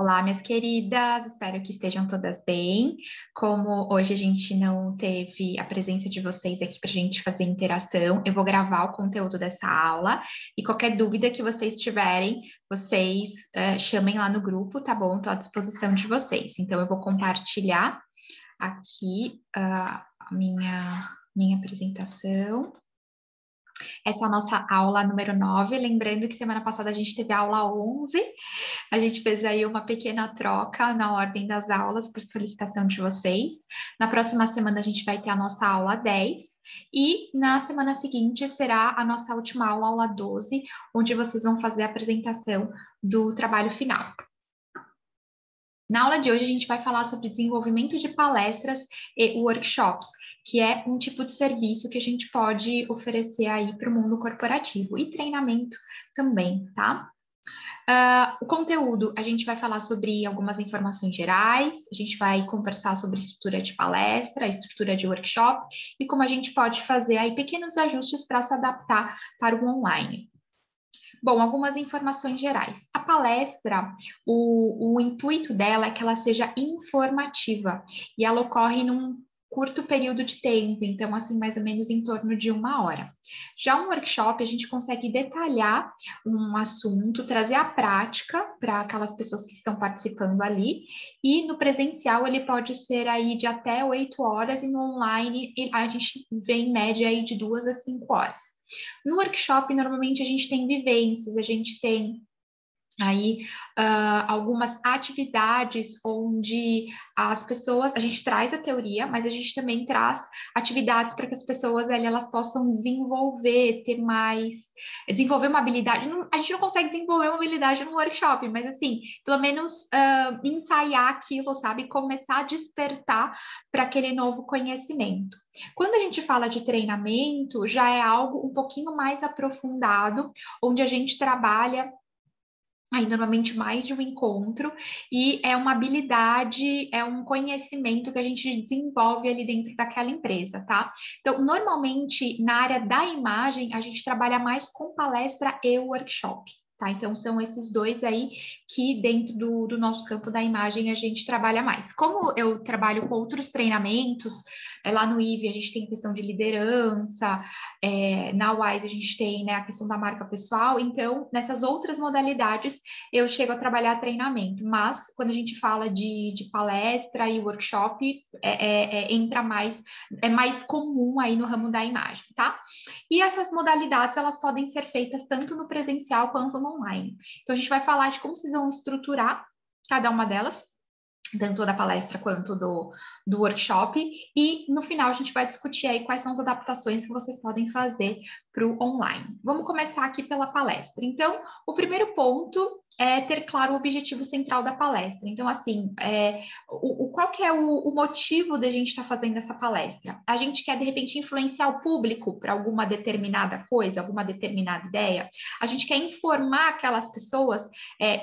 Olá, minhas queridas, espero que estejam todas bem. Como hoje a gente não teve a presença de vocês aqui para a gente fazer interação, eu vou gravar o conteúdo dessa aula e qualquer dúvida que vocês tiverem, vocês chamem lá no grupo, tá bom? Estou à disposição de vocês. Então, eu vou compartilhar aqui a minha apresentação. Essa é a nossa aula número 9. Lembrando que semana passada a gente teve a aula 11. A gente fez aí uma pequena troca na ordem das aulas por solicitação de vocês. Na próxima semana a gente vai ter a nossa aula 10 e na semana seguinte será a nossa última aula, aula 12, onde vocês vão fazer a apresentação do trabalho final. Na aula de hoje a gente vai falar sobre desenvolvimento de palestras e workshops, que é um tipo de serviço que a gente pode oferecer aí para o mundo corporativo e treinamento também, tá? O conteúdo, a gente vai falar sobre algumas informações gerais, a gente vai conversar sobre estrutura de palestra, estrutura de workshop e como a gente pode fazer aí pequenos ajustes para se adaptar para o online. Bom, algumas informações gerais. A palestra, o intuito dela é que ela seja informativa e ela ocorre num curto período de tempo, então, assim, mais ou menos em torno de 1 hora. Já um workshop, a gente consegue detalhar um assunto, trazer a prática para aquelas pessoas que estão participando ali, e no presencial ele pode ser aí de até 8 horas, e no online a gente vê em média aí de 2 a 5 horas. No workshop, normalmente a gente tem vivências, a gente tem aí algumas atividades onde as pessoas, a gente traz a teoria, mas a gente também traz atividades para que as pessoas ali, elas possam desenvolver, desenvolver uma habilidade. A gente não consegue desenvolver uma habilidade no workshop, mas assim, pelo menos ensaiar aquilo, sabe? Começar a despertar para aquele novo conhecimento. Quando a gente fala de treinamento, já é algo um pouquinho mais aprofundado, onde a gente trabalha aí normalmente mais de um encontro, e é uma habilidade, é um conhecimento que a gente desenvolve ali dentro daquela empresa, tá? Então, normalmente, na área da imagem, a gente trabalha mais com palestra e workshop. Tá? Então, são esses dois aí que dentro do nosso campo da imagem a gente trabalha mais. Como eu trabalho com outros treinamentos, lá no IVE a gente tem questão de liderança, na WISE a gente tem, né, a questão da marca pessoal, então nessas outras modalidades eu chego a trabalhar treinamento, mas quando a gente fala de palestra e workshop, entra mais, é mais comum aí no ramo da imagem, tá? E essas modalidades, elas podem ser feitas tanto no presencial quanto no online. Então, a gente vai falar de como vocês vão estruturar cada uma delas, tanto da palestra quanto do workshop, e no final a gente vai discutir aí quais são as adaptações que vocês podem fazer para o online. Vamos começar aqui pela palestra. Então, o primeiro ponto é ter claro o objetivo central da palestra. Então, assim, qual que é o motivo da gente estar fazendo essa palestra? A gente quer, de repente, influenciar o público para alguma determinada coisa, alguma determinada ideia? A gente quer informar aquelas pessoas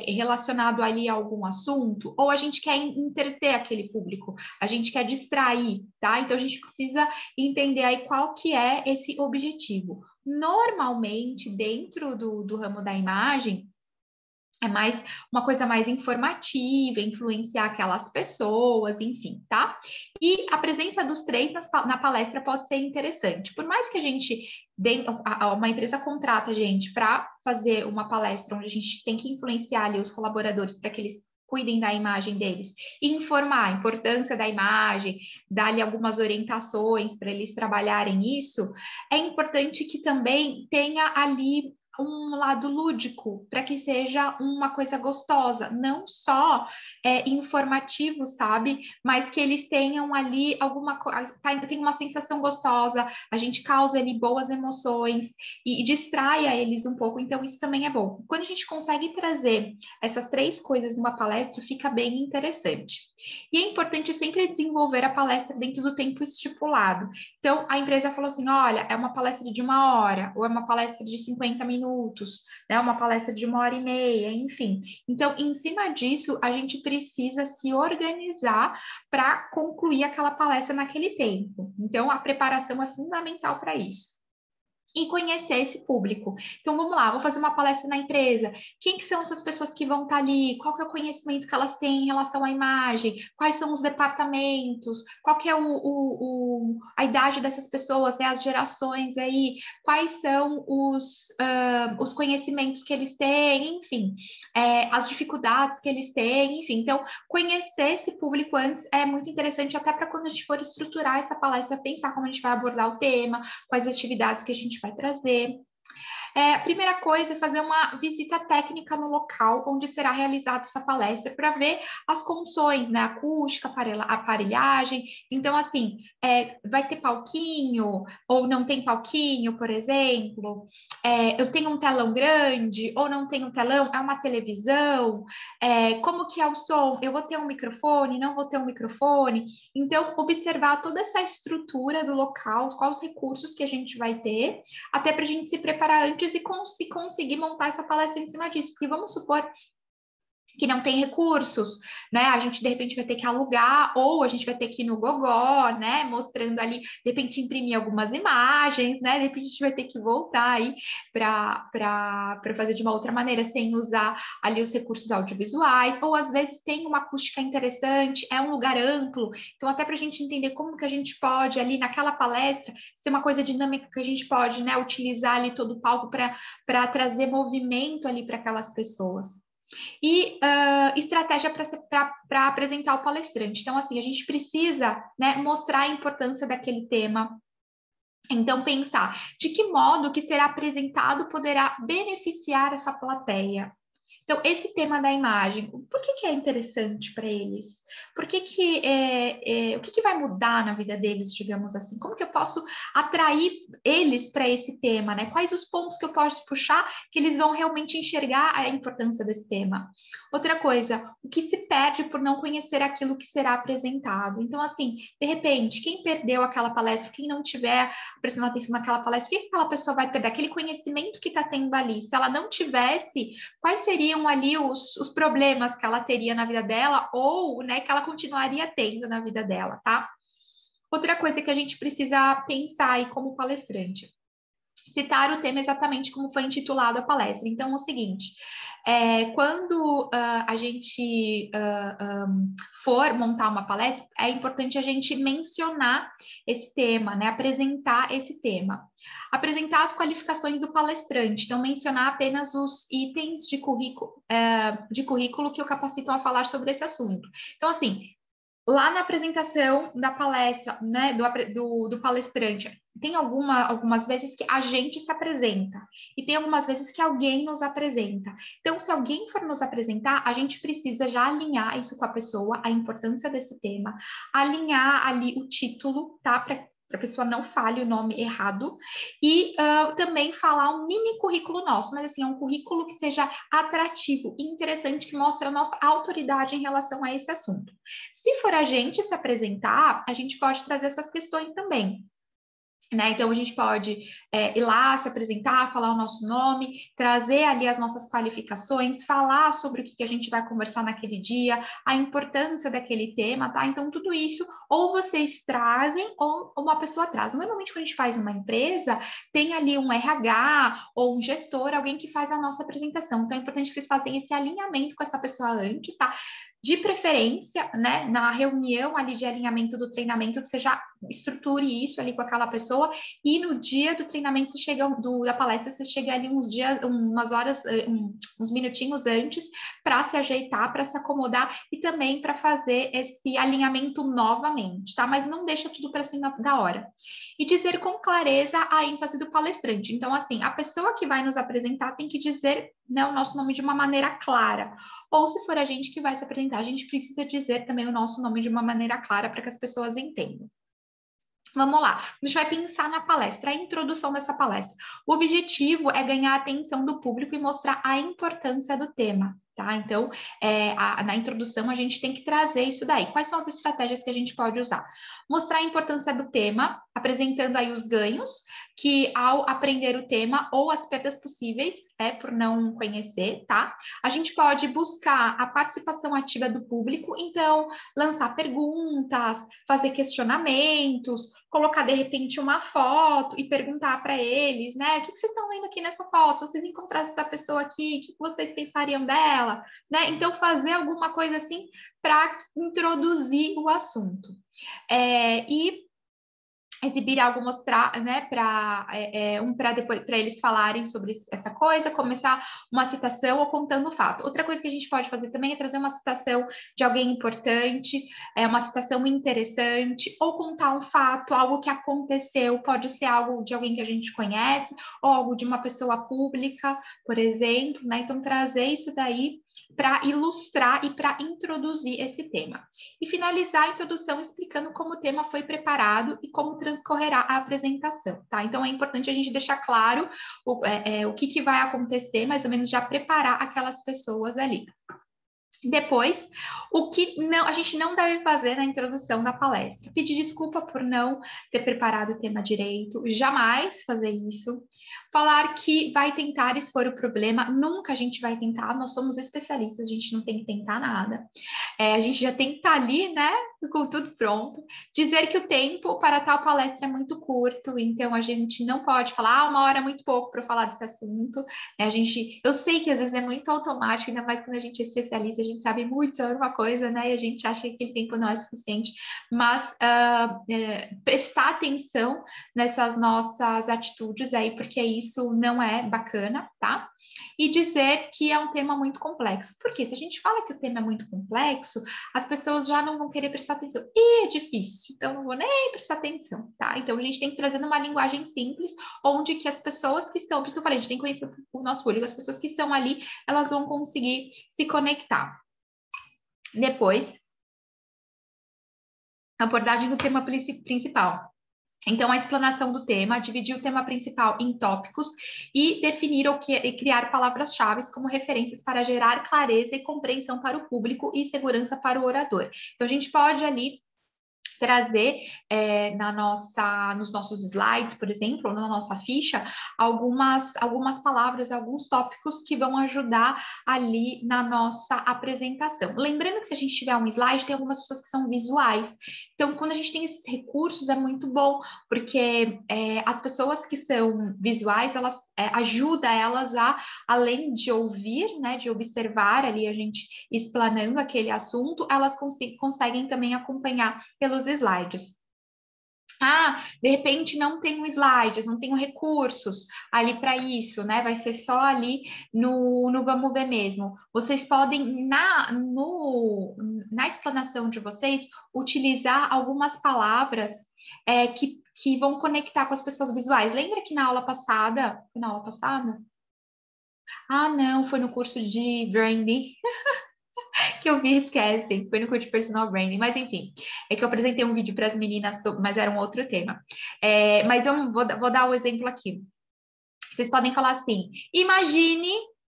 relacionado ali a algum assunto? Ou a gente quer entreter aquele público? A gente quer distrair, tá? Então, a gente precisa entender aí qual que é esse objetivo. Normalmente, dentro do ramo da imagem, é mais uma coisa mais informativa, influenciar aquelas pessoas, enfim, tá? E a presença dos três na palestra pode ser interessante. Por mais que a gente, uma empresa contrata a gente para fazer uma palestra onde a gente tem que influenciar ali os colaboradores para que eles cuidem da imagem deles, e informar a importância da imagem, dar-lhe algumas orientações para eles trabalharem isso, é importante que também tenha ali um lado lúdico, para que seja uma coisa gostosa, não só informativo, sabe? Mas que eles tenham ali alguma coisa, tem uma sensação gostosa, a gente causa ali boas emoções e distraia eles um pouco, então isso também é bom. Quando a gente consegue trazer essas três coisas numa palestra, fica bem interessante. E é importante sempre desenvolver a palestra dentro do tempo estipulado. Então, a empresa falou assim, olha, é uma palestra de 1 hora, ou é uma palestra de 50 minutos, né? Uma palestra de 1 hora e meia, enfim. Então, em cima disso, a gente precisa se organizar para concluir aquela palestra naquele tempo. Então, a preparação é fundamental para isso. e conhecer esse público. Então, vamos lá, vou fazer uma palestra na empresa. Quem que são essas pessoas que vão estar ali? Qual que é o conhecimento que elas têm em relação à imagem? Quais são os departamentos? Qual que é a idade dessas pessoas, né? As gerações aí? Quais são os conhecimentos que eles têm? Enfim, as dificuldades que eles têm, enfim. Então, conhecer esse público antes é muito interessante, até para quando a gente for estruturar essa palestra, pensar como a gente vai abordar o tema, quais atividades que a gente vai trazer. A primeira coisa é fazer uma visita técnica no local onde será realizada essa palestra para ver as condições, né? Acústica, aparelhagem. Então, assim, vai ter palquinho ou não tem palquinho, por exemplo? Eu tenho um telão grande ou não tenho um telão? É uma televisão? Como que é o som? Eu vou ter um microfone? Não vou ter um microfone? Então, observar toda essa estrutura do local, quais os recursos que a gente vai ter, até para a gente se preparar antes e conseguir montar essa palestra em cima disso. Porque vamos supor que não tem recursos, né? A gente de repente vai ter que alugar, ou a gente vai ter que ir no Gogó, né? Mostrando ali, de repente imprimir algumas imagens, né? De repente a gente vai ter que voltar aí para fazer de uma outra maneira, sem usar ali os recursos audiovisuais, ou às vezes tem uma acústica interessante, é um lugar amplo, então até para a gente entender como que a gente pode ali naquela palestra ser uma coisa dinâmica que a gente pode, né? Utilizar ali todo o palco para trazer movimento ali para aquelas pessoas. E estratégia para apresentar o palestrante. Então, assim, a gente precisa, né, mostrar a importância daquele tema. Então, pensar de que modo que será apresentado poderá beneficiar essa plateia. Então, esse tema da imagem, por que é interessante para eles? O que vai mudar na vida deles, digamos assim? Como que eu posso atrair eles para esse tema, né? Quais os pontos que eu posso puxar que eles vão realmente enxergar a importância desse tema? Outra coisa, o que se perde por não conhecer aquilo que será apresentado? Então, assim, de repente, quem perdeu aquela palestra, quem não tiver prestando atenção naquela palestra, o que aquela pessoa vai perder? Aquele conhecimento que está tendo ali. Se ela não tivesse, quais seriam ali os problemas que ela teria na vida dela ou, né, que ela continuaria tendo na vida dela, tá? Outra coisa que a gente precisa pensar aí como palestrante, citar o tema exatamente como foi intitulado a palestra. Então, é o seguinte, quando a gente for montar uma palestra, é importante a gente mencionar esse tema, né? Apresentar esse tema. Apresentar as qualificações do palestrante, então mencionar apenas os itens de currículo que o capacitam a falar sobre esse assunto. Então, assim, lá na apresentação da palestra, né, do palestrante, tem algumas vezes que a gente se apresenta e tem algumas vezes que alguém nos apresenta. Então, se alguém for nos apresentar, a gente precisa já alinhar isso com a pessoa, a importância desse tema, alinhar ali o título, tá? Para a pessoa não fale o nome errado, e também falar um mini currículo nosso, mas assim, é um currículo que seja atrativo e interessante, que mostre a nossa autoridade em relação a esse assunto. Se for a gente se apresentar, a gente pode trazer essas questões também. Né? Então, a gente pode ir lá, se apresentar, falar o nosso nome, trazer ali as nossas qualificações, falar sobre o que a gente vai conversar naquele dia, a importância daquele tema, tá? Então, tudo isso, ou vocês trazem, ou uma pessoa traz. Normalmente, quando a gente faz uma empresa, tem ali um RH ou um gestor, alguém que faz a nossa apresentação. Então, é importante que vocês façam esse alinhamento com essa pessoa antes, tá? De preferência, né, na reunião ali de alinhamento do treinamento, você já estruture isso ali com aquela pessoa, e no dia do treinamento, você chega, da palestra, você chega ali umas horas, uns minutinhos antes, para se ajeitar, para se acomodar, e também para fazer esse alinhamento novamente, tá? Mas não deixa tudo para cima da hora. E dizer com clareza a ênfase do palestrante. Então, assim, a pessoa que vai nos apresentar tem que dizer, né, o nosso nome de uma maneira clara. Ou se for a gente que vai se apresentar, a gente precisa dizer também o nosso nome de uma maneira clara para que as pessoas entendam. Vamos lá, a gente vai pensar na palestra, a introdução dessa palestra. O objetivo é ganhar a atenção do público e mostrar a importância do tema, tá? Então, na introdução, a gente tem que trazer isso daí. Quais são as estratégias que a gente pode usar? Mostrar a importância do tema, apresentando aí os ganhos que ao aprender o tema ou as perdas possíveis, por não conhecer, tá? A gente pode buscar a participação ativa do público, então lançar perguntas, fazer questionamentos, colocar de repente uma foto e perguntar para eles, né? O que vocês estão vendo aqui nessa foto? Se vocês encontrassem essa pessoa aqui, o que vocês pensariam dela, né? Então fazer alguma coisa assim para introduzir o assunto. E exibir algo, mostrar, né, para depois para eles falarem sobre essa coisa, começar uma citação ou contando o fato. Outra coisa que a gente pode fazer também é trazer uma citação de alguém importante, uma citação interessante, ou contar um fato, algo que aconteceu, pode ser algo de alguém que a gente conhece, ou algo de uma pessoa pública, por exemplo, né? Então trazer isso daí para ilustrar e para introduzir esse tema. E finalizar a introdução explicando como o tema foi preparado e como transcorrerá a apresentação, tá? Então, é importante a gente deixar claro o que vai acontecer, mais ou menos já preparar aquelas pessoas ali. Depois, o que a gente não deve fazer na introdução da palestra? Pedir desculpa por não ter preparado o tema direito, jamais fazer isso. Falar que vai tentar expor o problema, nunca a gente vai tentar, nós somos especialistas, a gente não tem que tentar nada. A gente já tem que estar ali, né, com tudo pronto. Dizer que o tempo para tal palestra é muito curto, então a gente não pode falar, uma hora é muito pouco para falar desse assunto. Eu sei que às vezes é muito automático, ainda mais quando a gente é especialista, a gente sabe muito sobre uma coisa, né, e a gente acha que aquele tempo não é suficiente, mas prestar atenção nessas nossas atitudes aí, porque isso não é bacana, tá? E dizer que é um tema muito complexo. Porque se a gente fala que o tema é muito complexo, as pessoas já não vão querer prestar atenção. E é difícil, então não vou nem prestar atenção, tá? Então a gente tem que trazer uma linguagem simples, onde que as pessoas que estão, por isso que eu falei, a gente tem que conhecer o nosso público, as pessoas que estão ali, elas vão conseguir se conectar. Depois, abordagem do tema principal. Então, a explanação do tema, dividir o tema principal em tópicos e definir e criar palavras-chave como referências para gerar clareza e compreensão para o público e segurança para o orador. Então, a gente pode ali trazer nos nossos slides, por exemplo, ou na nossa ficha, algumas palavras, alguns tópicos que vão ajudar ali na nossa apresentação. Lembrando que se a gente tiver um slide, tem algumas pessoas que são visuais. Então, quando a gente tem esses recursos, é muito bom, porque as pessoas que são visuais, elas ajuda elas a, além de ouvir, né, de observar ali a gente explanando aquele assunto, elas conseguem também acompanhar pelos slides. De repente não tenho slides, não tenho recursos ali para isso, né? Vai ser só ali no Vamos Ver mesmo. Vocês podem, na explanação de vocês, utilizar algumas palavras que vão conectar com as pessoas visuais. Lembra que na aula passada? Foi na aula passada? Não, foi no curso de branding. Que eu vi, esquecem, foi no curso de personal branding, mas enfim, é que eu apresentei um vídeo para as meninas, mas era um outro tema. Mas eu vou dar o exemplo aqui. Vocês podem falar assim: imagine,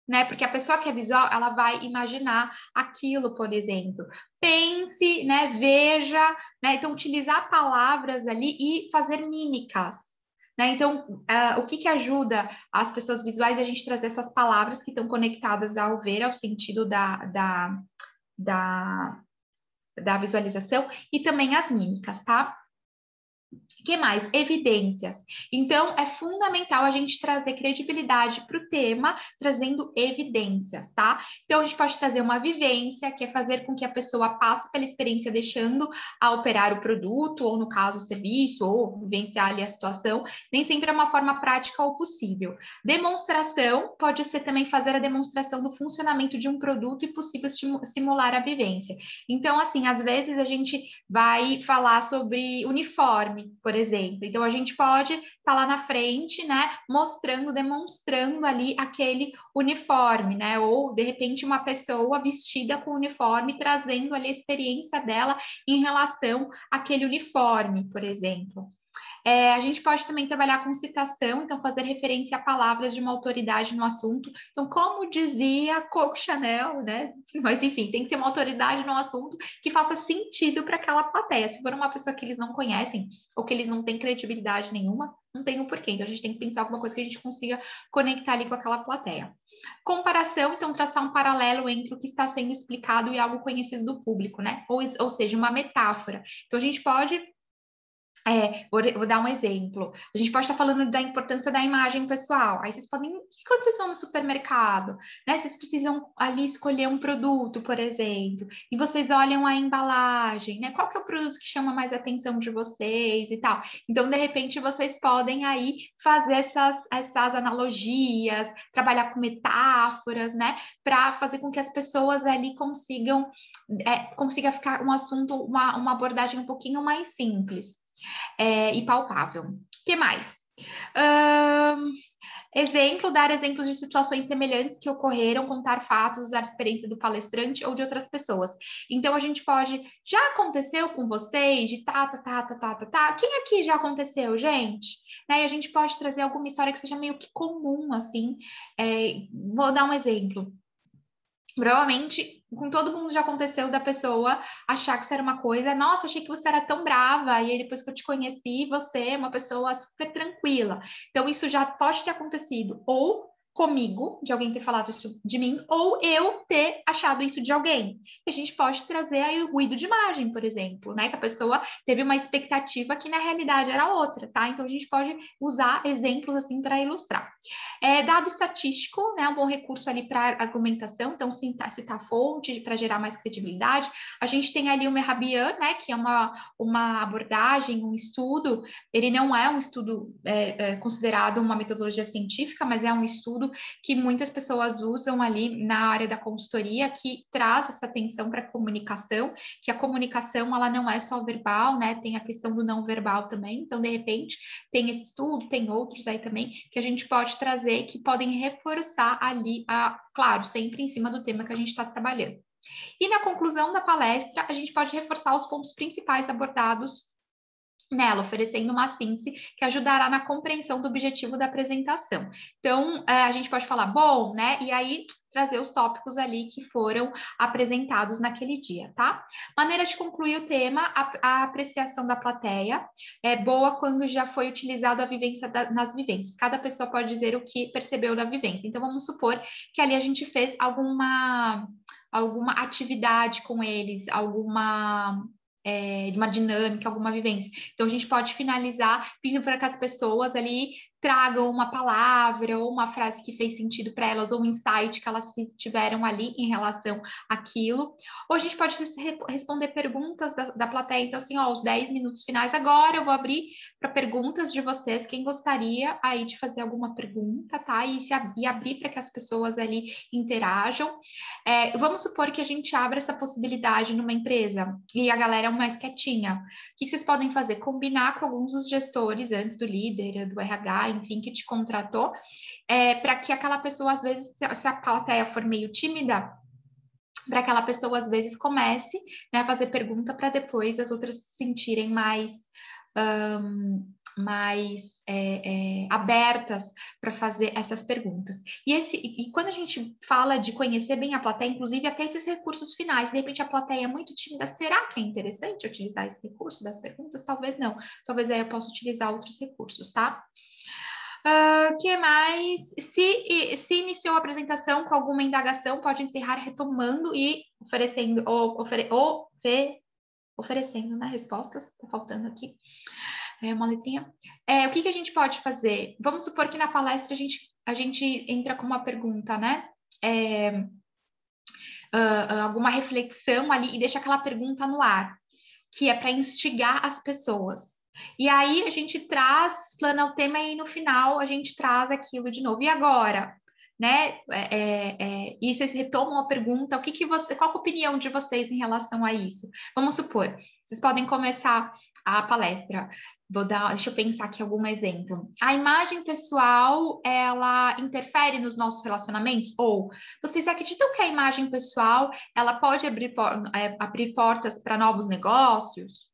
né? Porque a pessoa que é visual, ela vai imaginar aquilo, por exemplo. Pense, né? Veja, né? Então, utilizar palavras ali e fazer mímicas. Né? Então, o que ajuda as pessoas visuais é a gente trazer essas palavras que estão conectadas ao ver, ao sentido da visualização e também as mímicas, tá? O que mais? Evidências. Então, é fundamental a gente trazer credibilidade para o tema, trazendo evidências, tá? Então, a gente pode trazer uma vivência, que é fazer com que a pessoa passe pela experiência deixando a operar o produto, ou no caso, o serviço, ou vivenciar ali a situação. Nem sempre é uma forma prática ou possível. Demonstração pode ser também fazer a demonstração do funcionamento de um produto e possível simular a vivência. Então, assim, às vezes a gente vai falar sobre uniforme, por exemplo. Então, a gente pode estar lá na frente, né, mostrando, demonstrando ali aquele uniforme, né, ou de repente uma pessoa vestida com uniforme, trazendo ali a experiência dela em relação àquele uniforme, por exemplo. A gente pode também trabalhar com citação, então fazer referência a palavras de uma autoridade no assunto. Então, como dizia Coco Chanel, né? Mas enfim, tem que ser uma autoridade no assunto que faça sentido para aquela plateia. Se for uma pessoa que eles não conhecem ou que eles não têm credibilidade nenhuma, não tem o porquê. Então, a gente tem que pensar alguma coisa que a gente consiga conectar ali com aquela plateia. Comparação, então, traçar um paralelo entre o que está sendo explicado e algo conhecido do público, né? Ou seja, uma metáfora. Então, a gente pode vou dar um exemplo. A gente pode estar falando da importância da imagem pessoal. Aí vocês podem. Quando vocês vão no supermercado, né? Vocês precisam ali escolher um produto, por exemplo, e vocês olham a embalagem, né? Qual que é o produto que chama mais a atenção de vocês e tal. Então, de repente, vocês podem aí fazer essas analogias, trabalhar com metáforas, né? Para fazer com que as pessoas ali consiga ficar um assunto, uma abordagem um pouquinho mais simples. E palpável. O que mais? Dar exemplos de situações semelhantes que ocorreram, contar fatos, usar a experiência do palestrante ou de outras pessoas. Então, a gente pode... Já aconteceu com vocês? De tá. Quem aqui já aconteceu, gente? Né? E a gente pode trazer alguma história que seja meio que comum, assim. Vou dar um exemplo. Provavelmente, com todo mundo já aconteceu da pessoa achar que você era uma coisa, nossa, achei que você era tão brava, e aí depois que eu te conheci, você é uma pessoa super tranquila. Então, isso já pode ter acontecido, ou comigo, de alguém ter falado isso de mim, ou eu ter achado isso de alguém. E a gente pode trazer aí o ruído de imagem, por exemplo, né? Que a pessoa teve uma expectativa que na realidade era outra, tá? Então, a gente pode usar exemplos assim para ilustrar. Dado estatístico, né, um bom recurso ali para argumentação, então citar fonte para gerar mais credibilidade. A gente tem ali o Mehrabian, né, que é uma abordagem, um estudo, ele não é um estudo considerado uma metodologia científica, mas é um estudo que muitas pessoas usam ali na área da consultoria, que traz essa atenção para a comunicação, que a comunicação ela não é só verbal, né, tem a questão do não verbal também, então de repente tem esse estudo, tem outros aí também, que a gente pode trazer que podem reforçar ali, claro, sempre em cima do tema que a gente está trabalhando. E na conclusão da palestra, a gente pode reforçar os pontos principais abordados nela, oferecendo uma síntese que ajudará na compreensão do objetivo da apresentação. Então, a gente pode falar, bom, né? E aí trazer os tópicos ali que foram apresentados naquele dia, tá? Maneira de concluir o tema, a apreciação da plateia é boa quando já foi utilizado a vivência nas vivências. Cada pessoa pode dizer o que percebeu da vivência. Então, vamos supor que ali a gente fez alguma atividade com eles, de uma dinâmica, alguma vivência. Então, a gente pode finalizar pedindo para que as pessoas ali tragam uma palavra ou uma frase que fez sentido para elas, ou um insight que elas tiveram ali em relação àquilo. Ou a gente pode responder perguntas da plateia. Então, assim, os 10 minutos finais. Agora eu vou abrir para perguntas de vocês. Quem gostaria aí de fazer alguma pergunta, tá? E abrir para que as pessoas ali interajam. Vamos supor que a gente abra essa possibilidade numa empresa e a galera é mais quietinha. O que vocês podem fazer? Combinar com alguns dos gestores antes do líder, do RH, enfim, que te contratou, para que aquela pessoa, às vezes, se a plateia for meio tímida, para aquela pessoa, às vezes, comece, né, a fazer pergunta para depois as outras se sentirem mais abertas para fazer essas perguntas. E quando a gente fala de conhecer bem a plateia, inclusive até esses recursos finais, de repente a plateia é muito tímida, será que é interessante utilizar esse recurso das perguntas? Talvez não. Talvez aí eu possa utilizar outros recursos, tá? Que mais? Se iniciou a apresentação com alguma indagação, pode encerrar retomando e oferecendo, oferecendo, né, respostas. Tá faltando aqui uma letrinha. O que a gente pode fazer? Vamos supor que na palestra a gente entra com uma pergunta, né? Alguma reflexão ali e deixa aquela pergunta no ar, que é para instigar as pessoas. E aí a gente explana o tema e no final a gente traz aquilo de novo. E agora? Né? E vocês retomam a pergunta, qual a opinião de vocês em relação a isso? Vamos supor, vocês podem começar a palestra. Deixa eu pensar aqui algum exemplo. A imagem pessoal, ela interfere nos nossos relacionamentos? Ou vocês acreditam que a imagem pessoal, ela pode abrir portas para novos negócios?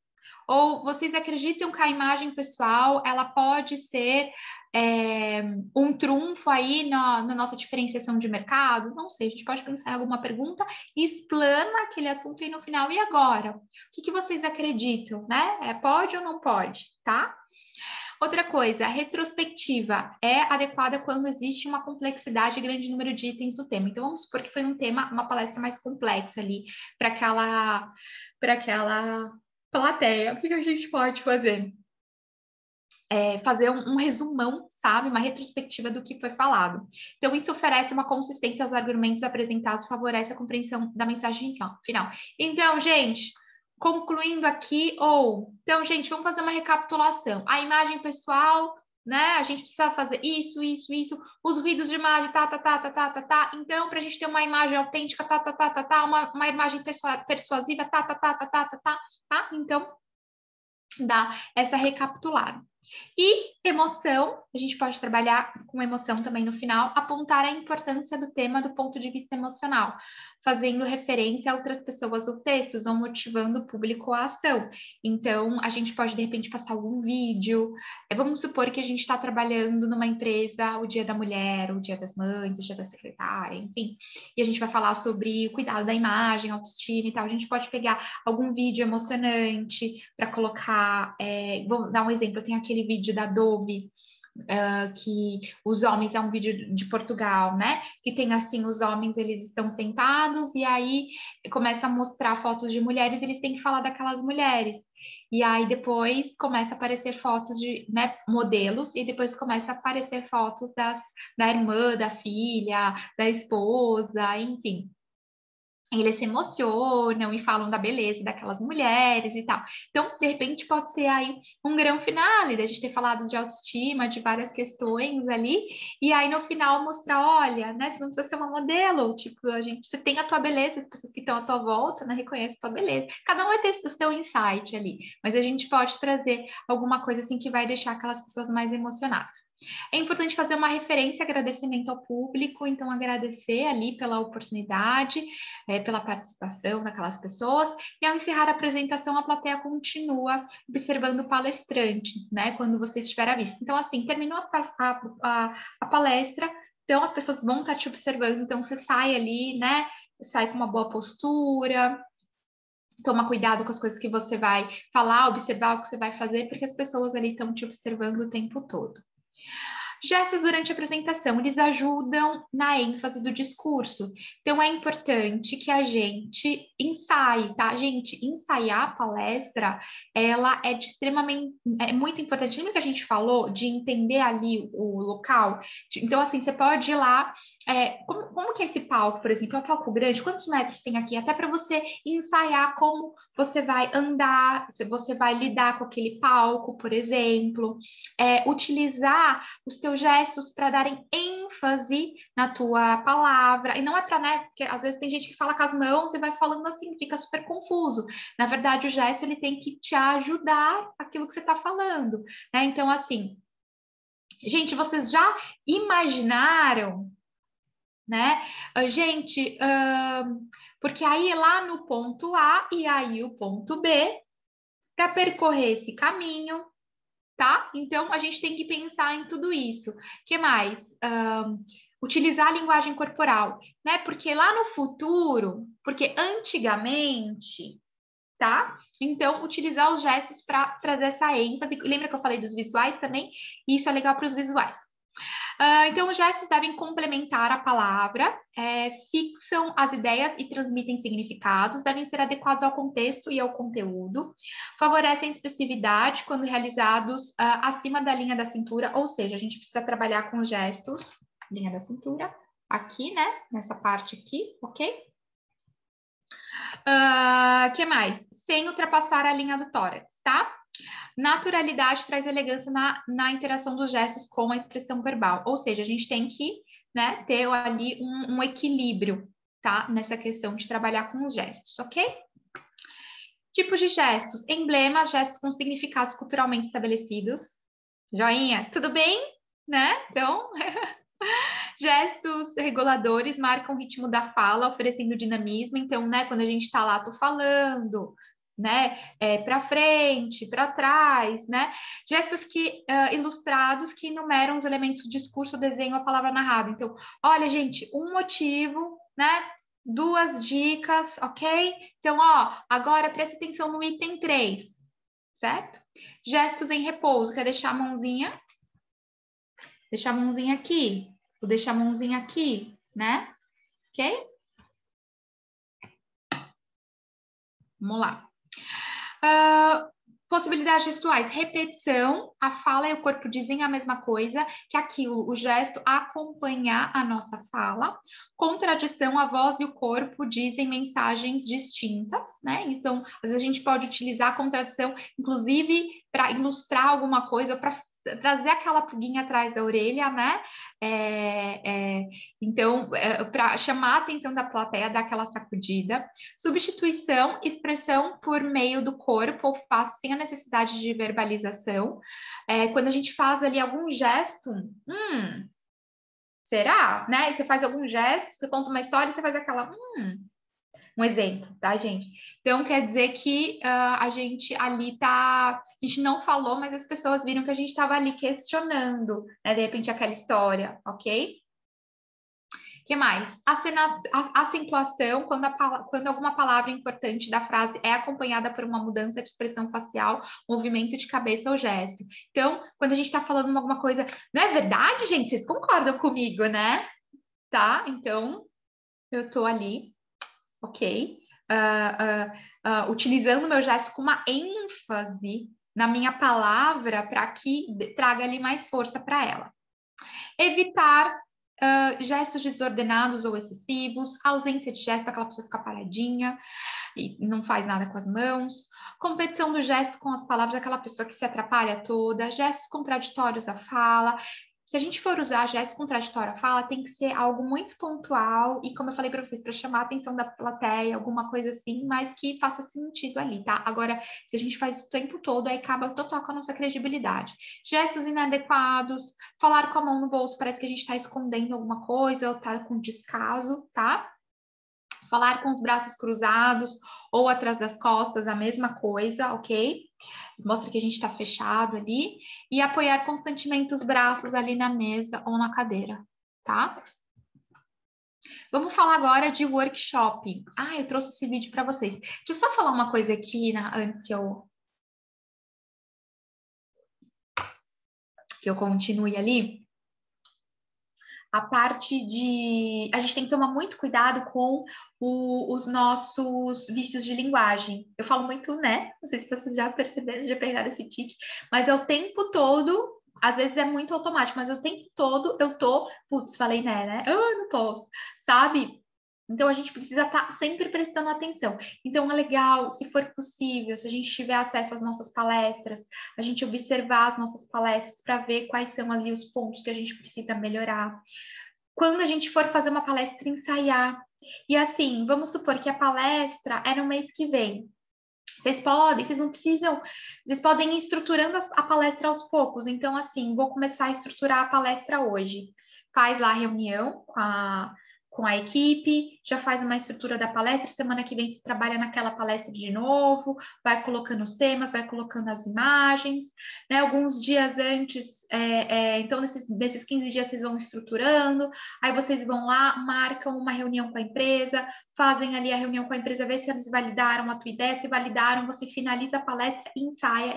Ou vocês acreditam que a imagem pessoal, ela pode ser um trunfo aí na nossa diferenciação de mercado? Não sei, a gente pode pensar em alguma pergunta e explana aquele assunto aí no final. E agora? O que vocês acreditam, né? Pode ou não pode, tá? Outra coisa, a retrospectiva é adequada quando existe uma complexidade e grande número de itens do tema. Então, vamos supor que foi um tema, uma palestra mais complexa ali para aquela plateia. O que a gente pode fazer? Fazer um resumão, sabe? Uma retrospectiva do que foi falado. Então, isso oferece uma consistência aos argumentos apresentados, favorece a compreensão da mensagem final. Então, gente, concluindo aqui, então, gente, vamos fazer uma recapitulação. A imagem pessoal, né? A gente precisa fazer isso, os ruídos de imagem, tá. Então, para a gente ter uma imagem autêntica, uma imagem persuasiva, tá? Então, dá essa recapitulada. E emoção, a gente pode trabalhar com emoção também no final, apontar a importância do tema do ponto de vista emocional, fazendo referência a outras pessoas ou textos, ou motivando o público à ação. Então, a gente pode, de repente, passar algum vídeo. Vamos supor que a gente está trabalhando numa empresa o Dia da Mulher, o Dia das Mães, o Dia da Secretária, enfim, e a gente vai falar sobre o cuidado da imagem, autoestima e tal. A gente pode pegar algum vídeo emocionante para colocar. Vou dar um exemplo, tem aquele vídeo da Dove, que os homens, é um vídeo de Portugal, né? Que tem assim, os homens, eles estão sentados e aí começa a mostrar fotos de mulheres, eles têm que falar daquelas mulheres. E aí depois começa a aparecer fotos de, né, modelos, e depois começa a aparecer fotos da irmã, da filha, da esposa, enfim. Eles se emocionam e falam da beleza daquelas mulheres e tal. Então, de repente, pode ser aí um grande finale, da gente ter falado de autoestima, de várias questões ali, e aí no final mostrar, olha, né, você não precisa ser uma modelo, tipo, você tem a tua beleza, as pessoas que estão à tua volta, né, reconhecem a tua beleza. Cada um vai ter o seu insight ali, mas a gente pode trazer alguma coisa assim que vai deixar aquelas pessoas mais emocionadas. É importante fazer uma referência, agradecimento ao público, então agradecer ali pela oportunidade, pela participação daquelas pessoas, e ao encerrar a apresentação, a plateia continua observando o palestrante, né, quando você estiver à vista. Então, assim, terminou a palestra, então as pessoas vão estar te observando, então você sai ali, né, sai com uma boa postura, toma cuidado com as coisas que você vai falar, observar o que você vai fazer, porque as pessoas ali estão te observando o tempo todo. Gestos durante a apresentação, eles ajudam na ênfase do discurso. Então, é importante que a gente ensaie, tá? Gente, ensaiar a palestra, ela é muito importante. Lembra que a gente falou de entender ali o local? Então, assim, você pode ir lá, como que é esse palco, por exemplo? É um palco grande? Quantos metros tem aqui? Até para você ensaiar como você vai andar, se você vai lidar com aquele palco, por exemplo. Utilizar os teus gestos para darem ênfase na tua palavra. E não é para, né? Porque às vezes tem gente que fala com as mãos e vai falando assim, fica super confuso. Na verdade, o gesto ele tem que te ajudar aquilo que você está falando, né? Então, assim, gente, vocês já imaginaram, né? Gente, porque aí é lá no ponto A e aí o ponto B, para percorrer esse caminho, tá? Então, a gente tem que pensar em tudo isso. O que mais? Utilizar a linguagem corporal, né? Porque lá no futuro, porque antigamente, tá? Então, utilizar os gestos para trazer essa ênfase. Lembra que eu falei dos visuais também? Isso é legal para os visuais. Então, os gestos devem complementar a palavra, fixam as ideias e transmitem significados, devem ser adequados ao contexto e ao conteúdo, favorecem a expressividade quando realizados acima da linha da cintura, ou seja, a gente precisa trabalhar com gestos, linha da cintura, aqui, né? Nessa parte aqui, ok? Que mais? Sem ultrapassar a linha do tórax, tá? Naturalidade traz elegância na interação dos gestos com a expressão verbal. Ou seja, a gente tem que, né, ter ali um equilíbrio, tá? Nessa questão de trabalhar com os gestos, ok? Tipos de gestos. Emblemas, gestos com significados culturalmente estabelecidos. Joinha, tudo bem? Né? Então, gestos reguladores marcam o ritmo da fala, oferecendo dinamismo. Então, né, quando a gente está lá, tô falando, né? Para frente, para trás, né? Gestos ilustrados que enumeram os elementos do discurso, desenho, a palavra narrada. Então, olha, gente, um motivo, né? 2 dicas, ok? Então, ó, agora presta atenção no item 3, certo? Gestos em repouso, quer deixar a mãozinha? Deixar a mãozinha aqui, vou deixar a mãozinha aqui, né? Ok? Vamos lá. Possibilidades gestuais, repetição, a fala e o corpo dizem a mesma coisa que aquilo, o gesto acompanhar a nossa fala. Contradição, a voz e o corpo dizem mensagens distintas, né? Então, às vezes a gente pode utilizar a contradição, inclusive, para ilustrar alguma coisa, para trazer aquela pulguinha atrás da orelha, né? Então, para chamar a atenção da plateia, dar aquela sacudida. Substituição, expressão por meio do corpo ou face sem a necessidade de verbalização. Quando a gente faz ali algum gesto, será? Né? E você faz algum gesto, você conta uma história e você faz aquela, um exemplo, tá, gente? Então, quer dizer que a gente ali tá... A gente não falou, mas as pessoas viram que a gente estava ali questionando, né? De repente, aquela história, ok? O que mais? Acentuação, quando alguma palavra importante da frase é acompanhada por uma mudança de expressão facial, movimento de cabeça ou gesto. Então, quando a gente está falando alguma coisa... Não é verdade, gente? Vocês concordam comigo, né? Tá? Então, eu tô ali, ok? Utilizando o meu gesto com uma ênfase na minha palavra para que traga ali mais força para ela. Evitar gestos desordenados ou excessivos, ausência de gesto, aquela pessoa fica paradinha e não faz nada com as mãos, competição do gesto com as palavras, aquela pessoa que se atrapalha toda, gestos contraditórios à fala. Se a gente for usar gesto contraditório à fala, tem que ser algo muito pontual e, como eu falei para vocês, para chamar a atenção da plateia, alguma coisa assim, mas que faça sentido ali, tá? Agora, se a gente faz o tempo todo, aí acaba total com a nossa credibilidade. Gestos inadequados, falar com a mão no bolso, parece que a gente está escondendo alguma coisa ou está com descaso, tá? Falar com os braços cruzados ou atrás das costas, a mesma coisa, ok? Mostra que a gente está fechado ali. E apoiar constantemente os braços ali na mesa ou na cadeira, tá? Vamos falar agora de workshop. Eu trouxe esse vídeo para vocês. Deixa eu só falar uma coisa aqui antes que eu continue ali. A parte de... A gente tem que tomar muito cuidado com os nossos vícios de linguagem. Eu falo muito, né? Não sei se vocês já perceberam, já pegaram esse tique, mas é o tempo todo... Às vezes é muito automático, mas o tempo todo eu tô... Putz, falei né? Não posso. Sabe? Então, a gente precisa estar sempre prestando atenção. Então, é legal, se for possível, se a gente tiver acesso às nossas palestras, a gente observar as nossas palestras para ver quais são ali os pontos que a gente precisa melhorar. Quando a gente for fazer uma palestra, ensaiar. E assim, vamos supor que a palestra é no mês que vem. Vocês não precisam, vocês podem ir estruturando a palestra aos poucos. Então, assim, vou começar a estruturar a palestra hoje. Faz lá a reunião com a equipe, já faz uma estrutura da palestra, semana que vem você trabalha naquela palestra de novo, vai colocando os temas, vai colocando as imagens, né? Alguns dias antes, então nesses 15 dias vocês vão estruturando, aí vocês vão lá, marcam uma reunião com a empresa, fazem ali a reunião com a empresa, ver se eles validaram a tua ideia, se validaram, você finaliza a palestra, ensaia.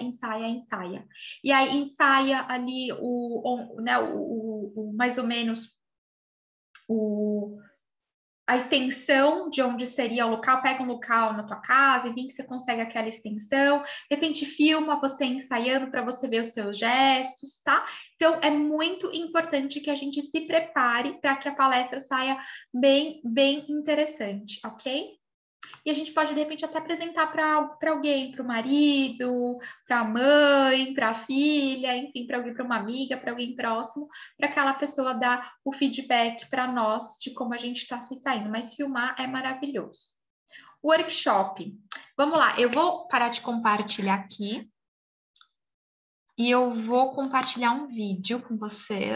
E aí ensaia ali mais ou menos a extensão de onde seria o local, pega um local na tua casa, enfim, que você consegue aquela extensão, de repente filma você ensaiando para você ver os seus gestos, tá? Então, é muito importante que a gente se prepare para que a palestra saia bem interessante, ok? E a gente pode, de repente, até apresentar para alguém, para o marido, para a mãe, para a filha, enfim, para alguém, para uma amiga, para alguém próximo, para aquela pessoa dar o feedback para nós de como a gente está se saindo. Mas filmar é maravilhoso. Workshop. Vamos lá, eu vou parar de compartilhar aqui. E eu vou compartilhar um vídeo com vocês.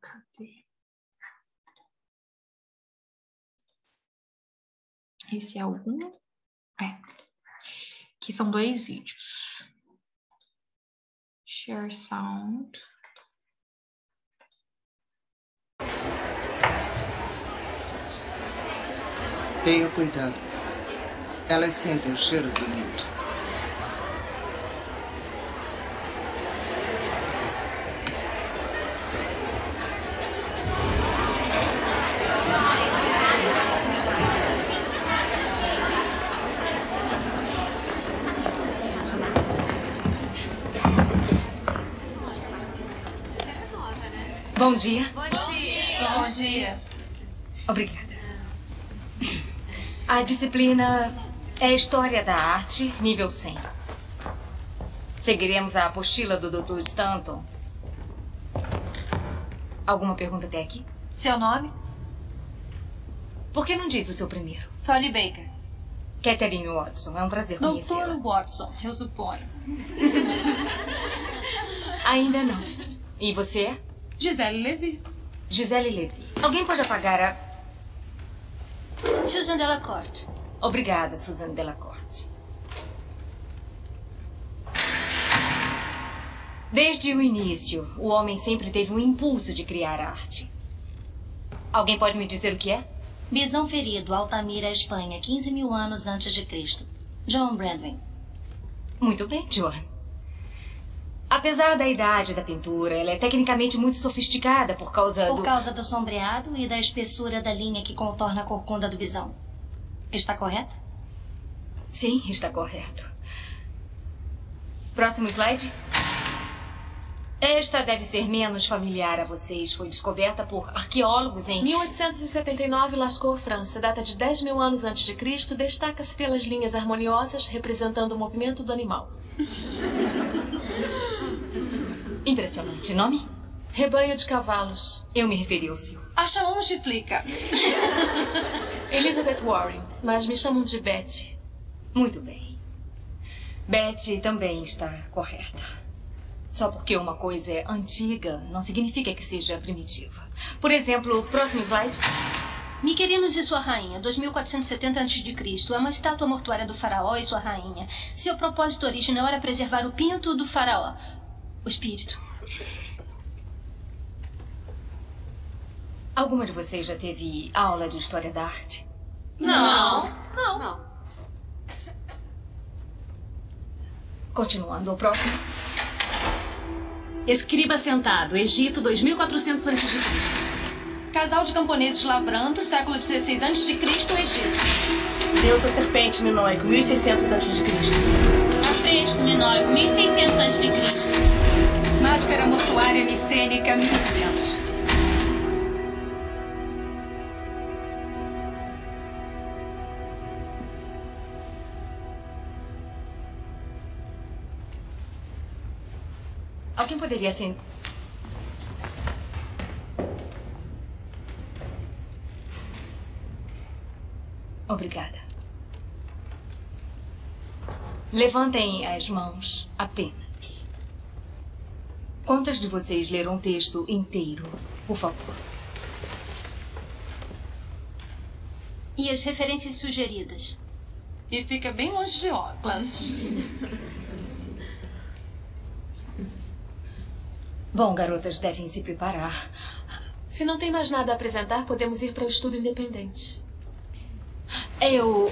Cadê? Esse é o 1. Aqui são 2 vídeos. Share sound. Tenha cuidado. Elas sentem o cheiro do medo. Bom dia. Bom dia. Bom dia. Obrigada. A disciplina é História da Arte, nível 100. Seguiremos a apostila do Dr. Stanton. Alguma pergunta até aqui? Seu nome? Por que não diz o seu primeiro? Tony Baker. Catherine Watson, é um prazer conhecê-la. Doutor Watson, eu suponho. Ainda não. E você é? Gisele Levy. Gisele Levy. Alguém pode apagar a... Susan Delacorte. Obrigada, Susan Delacorte. Desde o início, o homem sempre teve um impulso de criar arte. Alguém pode me dizer o que é? Bisão ferido, Altamira, Espanha, 15.000 anos antes de Cristo. John Brandwin. Muito bem, John. Apesar da idade da pintura, ela é tecnicamente muito sofisticada por causa Por causa do sombreado e da espessura da linha que contorna a corcunda do bisão. Está correto? Sim, está correto. Próximo slide. Esta deve ser menos familiar a vocês. Foi descoberta por arqueólogos em... 1879, Lascaux, França. Data de 10.000 anos antes de Cristo. Destaca-se pelas linhas harmoniosas representando o movimento do animal. Impressionante. Nome? Rebanho de cavalos. Eu me referi ao seu. Acha um chiflica. Elizabeth Warren, mas me chamam de Betty. Muito bem. Betty também está correta. Só porque uma coisa é antiga, não significa que seja primitiva. Por exemplo, próximo slide. Miquerinos e sua rainha, 2470 a.C. É uma estátua mortuária do faraó e sua rainha. Seu propósito original era preservar o pinto do faraó. O espírito. Alguma de vocês já teve aula de História da Arte? Não. Continuando, o próximo. Escriba sentado, Egito, 2400 a.C. Casal de camponeses lavrando, século XVI a.C., Egito. Deus a serpente minoico, 1600 a.C. Afresco minoico, 1600 a.C. Máscara mortuária micênica, 1200. Alguém poderia assim... Obrigada. Levantem as mãos apenas. Quantas de vocês leram o texto inteiro, por favor? E as referências sugeridas? E fica bem longe de Auckland. Bom, garotas, devem se preparar. Se não tem mais nada a apresentar, podemos ir para o estudo independente. Eu...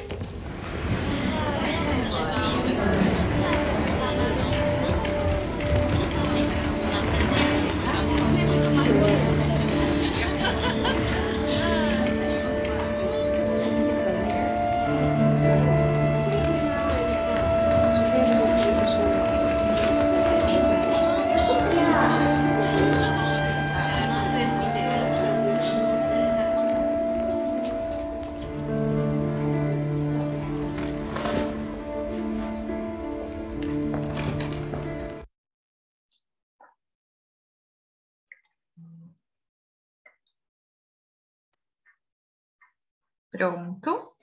Pronto.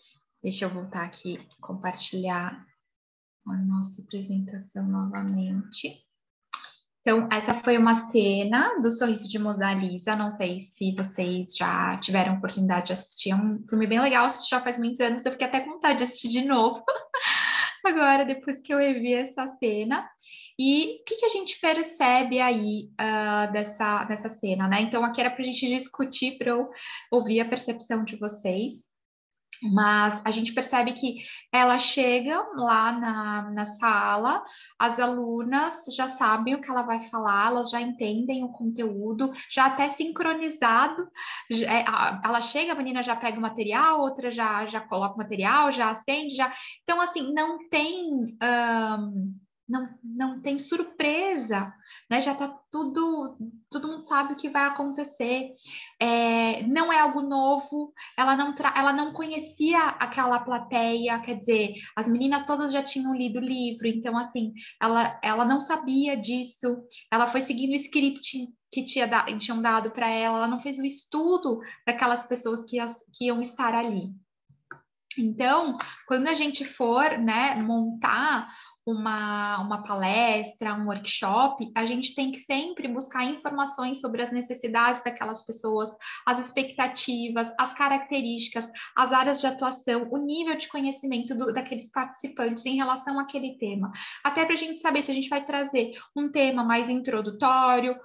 Deixa eu voltar aqui, compartilhar a nossa apresentação novamente. Então, essa foi uma cena do Sorriso de Mona Lisa. Não sei se vocês já tiveram oportunidade de assistir. É um filme bem legal, assisti já faz muitos anos. Eu fiquei até com vontade de assistir de novo agora, depois que eu revi essa cena. E o que a gente percebe aí dessa cena, né? Então, aqui era para a gente discutir, para eu ouvir a percepção de vocês. Mas a gente percebe que ela chega lá na sala, as alunas já sabem o que ela vai falar, elas já entendem o conteúdo, já até sincronizado. Ela chega, a menina já pega o material, outra já coloca o material, já acende, já. Então, assim, não tem. Não tem surpresa, né? Já tá todo mundo sabe o que vai acontecer. Não é algo novo, ela não conhecia aquela plateia, quer dizer, as meninas todas já tinham lido o livro, então, assim, ela não sabia disso, ela foi seguindo o script que tinham dado para ela não fez o estudo daquelas pessoas que iam estar ali. Então, quando a gente for, né, montar uma palestra, um workshop, a gente tem que sempre buscar informações sobre as necessidades daquelas pessoas, as expectativas, as características, as áreas de atuação, o nível de conhecimento daqueles participantes em relação àquele tema. Até para a gente saber se a gente vai trazer um tema mais introdutório,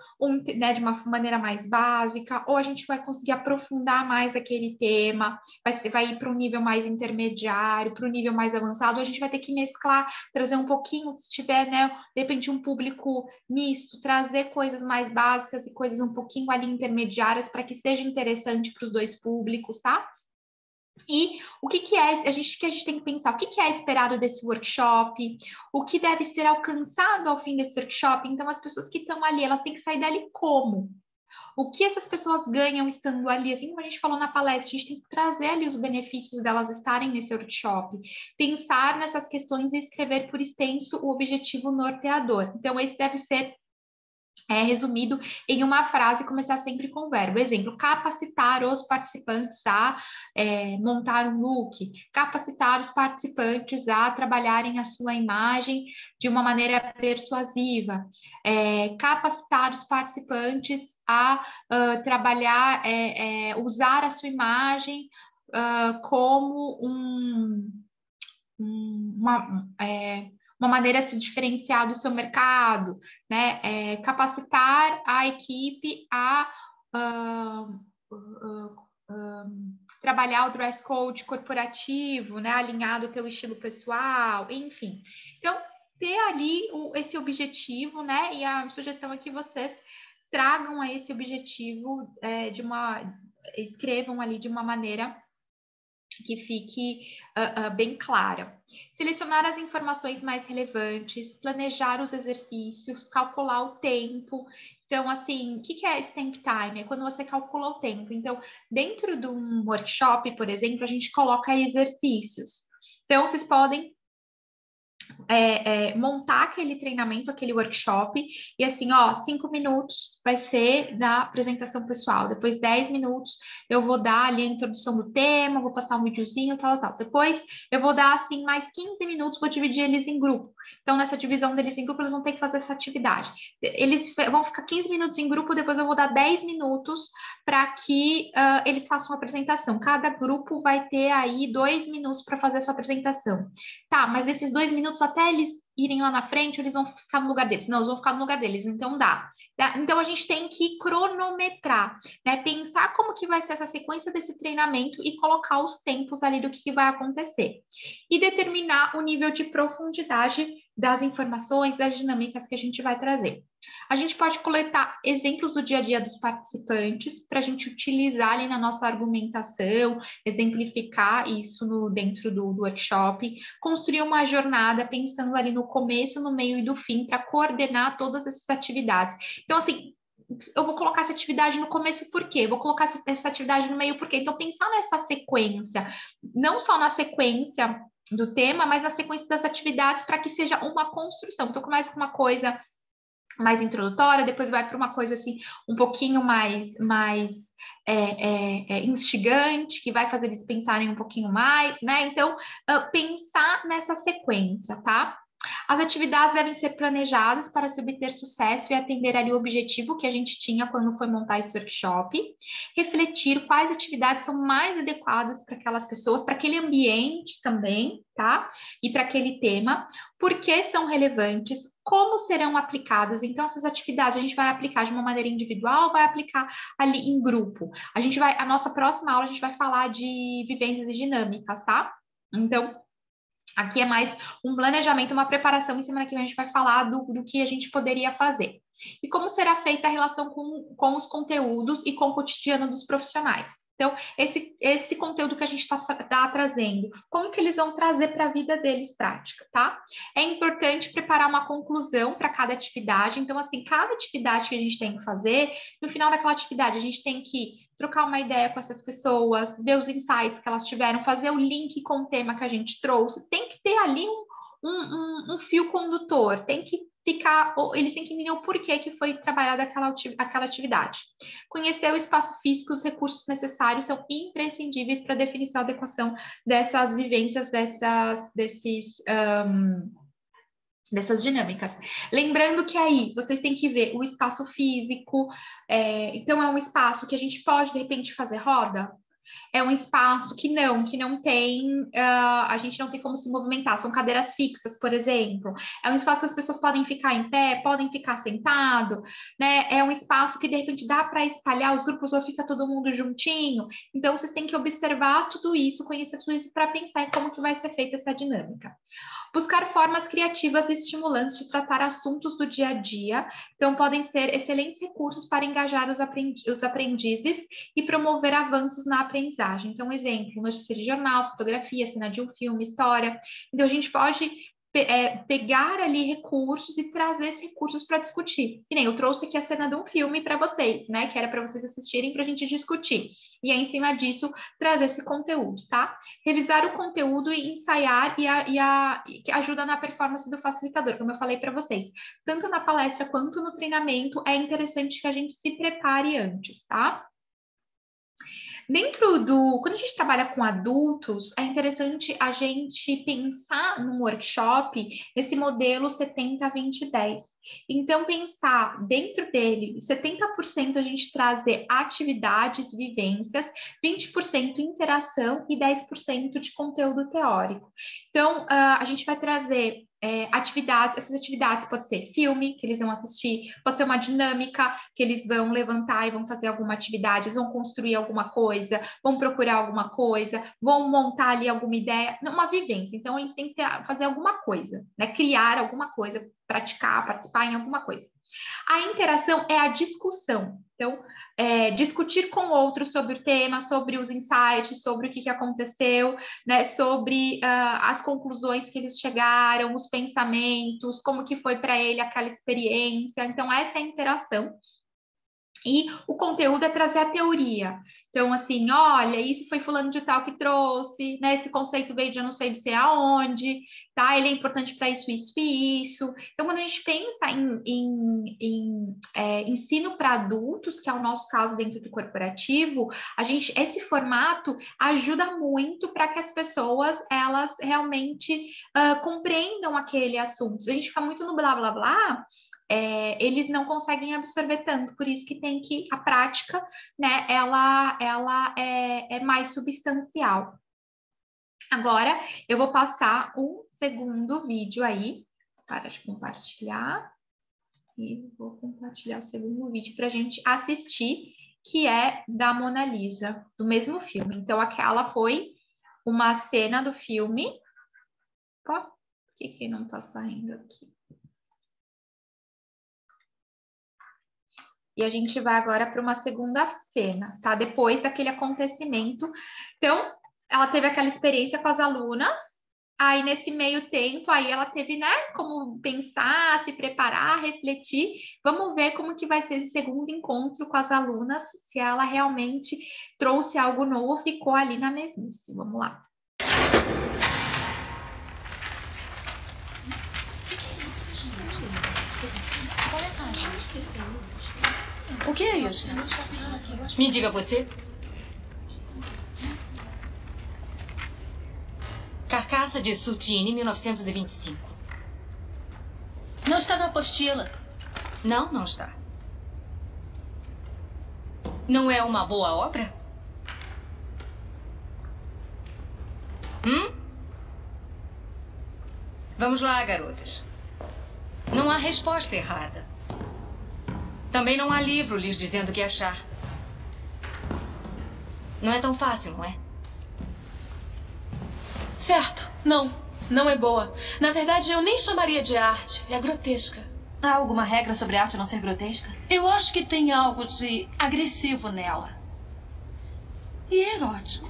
né, de uma maneira mais básica, ou a gente vai conseguir aprofundar mais aquele tema, vai ir para um nível mais intermediário, para um nível mais avançado, a gente vai ter que mesclar, trazer um pouquinho, se tiver, né, de repente um público misto, trazer coisas mais básicas e coisas um pouquinho ali intermediárias para que seja interessante para os dois públicos, tá? E o que a gente tem que pensar? O que é esperado desse workshop? O que deve ser alcançado ao fim desse workshop? Então, as pessoas que estão ali, elas têm que sair dali como? O que essas pessoas ganham estando ali? Assim como a gente falou na palestra, a gente tem que trazer ali os benefícios delas estarem nesse workshop, pensar nessas questões e escrever por extenso o objetivo norteador. Então, esse deve ser resumido em uma frase, começar sempre com o verbo. Exemplo, capacitar os participantes a montar um look, capacitar os participantes a trabalharem a sua imagem de uma maneira persuasiva, capacitar os participantes a trabalhar, usar a sua imagem como uma maneira de se diferenciar do seu mercado, né? Capacitar a equipe a trabalhar o dress code corporativo, né? Alinhado ao teu estilo pessoal, enfim. Então, ter ali esse objetivo, né? E a sugestão é que vocês tragam a esse objetivo escrevam ali de uma maneira que fique bem clara. Selecionar as informações mais relevantes, planejar os exercícios, calcular o tempo. Então, assim, o que é esse temp time? É quando você calcula o tempo. Então, dentro de um workshop, por exemplo, a gente coloca exercícios. Então, vocês podem montar aquele treinamento, aquele workshop, e assim, 5 minutos vai ser da apresentação pessoal, depois 10 minutos eu vou dar ali a introdução do tema, vou passar um videozinho, tal. Depois eu vou dar, assim, mais 15 minutos, vou dividir eles em grupo. Então, nessa divisão deles em grupo, eles vão ter que fazer essa atividade. Eles vão ficar 15 minutos em grupo, depois eu vou dar 10 minutos para que eles façam a apresentação. Cada grupo vai ter aí 2 minutos para fazer a sua apresentação. Tá, mas esses 2 minutos até eles irem lá na frente, eles vão ficar no lugar deles. Não, eles vão ficar no lugar deles, então dá. Então, a gente tem que cronometrar, né? Pensar como que vai ser essa sequência desse treinamento e colocar os tempos ali do que vai acontecer. E determinar o nível de profundidade das informações, das dinâmicas que a gente vai trazer. A gente pode coletar exemplos do dia a dia dos participantes para a gente utilizar ali na nossa argumentação, exemplificar isso dentro do workshop, construir uma jornada pensando ali no começo, no meio e do fim para coordenar todas essas atividades. Então, assim, eu vou colocar essa atividade no começo por quê? Vou colocar essa atividade no meio por quê? Então, pensar nessa sequência, não só na sequência do tema, mas na sequência das atividades para que seja uma construção. Então, começa com uma coisa mais introdutória, depois vai para uma coisa assim um pouquinho mais instigante, que vai fazer eles pensarem um pouquinho mais, né? Então, pensar nessa sequência, tá? As atividades devem ser planejadas para se obter sucesso e atender ali o objetivo que a gente tinha quando foi montar esse workshop. Refletir quais atividades são mais adequadas para aquelas pessoas, para aquele ambiente também, tá? E para aquele tema. Por que são relevantes? Como serão aplicadas? Então, essas atividades a gente vai aplicar de uma maneira individual ou vai aplicar ali em grupo? A nossa próxima aula a gente vai falar de vivências e dinâmicas, tá? Então, aqui é mais um planejamento, uma preparação, e semana que vem a gente vai falar do que a gente poderia fazer. E como será feita a relação com os conteúdos e com o cotidiano dos profissionais. Então, esse conteúdo que a gente está trazendo, como que eles vão trazer para a vida deles prática, tá? É importante preparar uma conclusão para cada atividade. Então, assim, cada atividade que a gente tem que fazer, no final daquela atividade, a gente tem que trocar uma ideia com essas pessoas, ver os insights que elas tiveram, fazer o link com o tema que a gente trouxe. Tem que ter ali um fio condutor, eles têm que entender o porquê que foi trabalhada aquela atividade. Conhecer o espaço físico, os recursos necessários são imprescindíveis para definição e adequação dessas vivências, dessas dinâmicas. Lembrando que aí vocês têm que ver o espaço físico, então é um espaço que a gente pode, de repente, fazer roda. É um espaço que não tem, a gente não tem como se movimentar, são cadeiras fixas, por exemplo. É um espaço que as pessoas podem ficar em pé, podem ficar sentado, né? É um espaço que, de repente, dá para espalhar os grupos ou fica todo mundo juntinho. Então, vocês têm que observar tudo isso, conhecer tudo isso para pensar em como que vai ser feita essa dinâmica. Buscar formas criativas e estimulantes de tratar assuntos do dia a dia. Então, podem ser excelentes recursos para engajar os aprendizes e promover avanços na aprendizagem. Então, exemplo, notícia de jornal, fotografia, cena de um filme, história. Então, a gente pode pegar ali recursos e trazer esses recursos para discutir. E nem eu trouxe aqui a cena de um filme para vocês, né? Que era para vocês assistirem para a gente discutir. E aí, em cima disso, trazer esse conteúdo, tá? Revisar o conteúdo e ensaiar que ajuda na performance do facilitador, como eu falei para vocês. Tanto na palestra quanto no treinamento, é interessante que a gente se prepare antes, tá? Quando a gente trabalha com adultos, é interessante a gente pensar num workshop nesse modelo 70-20-10. Então, pensar dentro dele, 70% a gente trazer atividades, vivências, 20% interação e 10% de conteúdo teórico. Então, a gente vai trazer atividades, essas atividades pode ser filme, que eles vão assistir, pode ser uma dinâmica, que eles vão levantar e vão fazer alguma atividade, eles vão construir alguma coisa, vão procurar alguma coisa, vão montar ali alguma ideia, uma vivência. Então, eles têm que fazer alguma coisa, né? Criar alguma coisa, praticar, participar em alguma coisa. A interação é a discussão. Então, discutir com outros sobre o tema, sobre os insights, sobre o que aconteceu, né, sobre as conclusões que eles chegaram, os pensamentos, como que foi para ele aquela experiência. Então, essa é a interação. E o conteúdo é trazer a teoria. Então, assim, olha, isso foi fulano de tal que trouxe, né? Esse conceito veio de eu não sei aonde, tá? Ele é importante para isso, isso e isso. Então, quando a gente pensa em ensino para adultos, que é o nosso caso dentro do corporativo, esse formato ajuda muito para que as pessoas, elas realmente compreendam aquele assunto. Se a gente fica muito no blá, blá, blá, eles não conseguem absorver tanto, por isso que a prática, né, ela é mais substancial. Agora, eu vou passar um segundo vídeo aí, para de compartilhar, e vou compartilhar o segundo vídeo para a gente assistir, que é da Mona Lisa, do mesmo filme. Então, aquela foi uma cena do filme. Ó, por que não está saindo aqui? E a gente vai agora para uma segunda cena, tá? Depois daquele acontecimento. Então, ela teve aquela experiência com as alunas, aí nesse meio tempo, aí ela teve, né, como pensar, se preparar, refletir. Vamos ver como que vai ser esse segundo encontro com as alunas, se ela realmente trouxe algo novo, ficou ali na mesmice. Vamos lá. O que é isso? Me diga você. Carcaça de Soutine, 1925. Não está na apostila. Não, não está. Não é uma boa obra? Vamos lá, garotas. Não há resposta errada. Também não há livro lhes dizendo o que achar. Não é tão fácil, não é? Certo. Não é boa. Na verdade, eu nem chamaria de arte. É grotesca. Há alguma regra sobre a arte não ser grotesca? Eu acho que tem algo de agressivo nela. E erótico.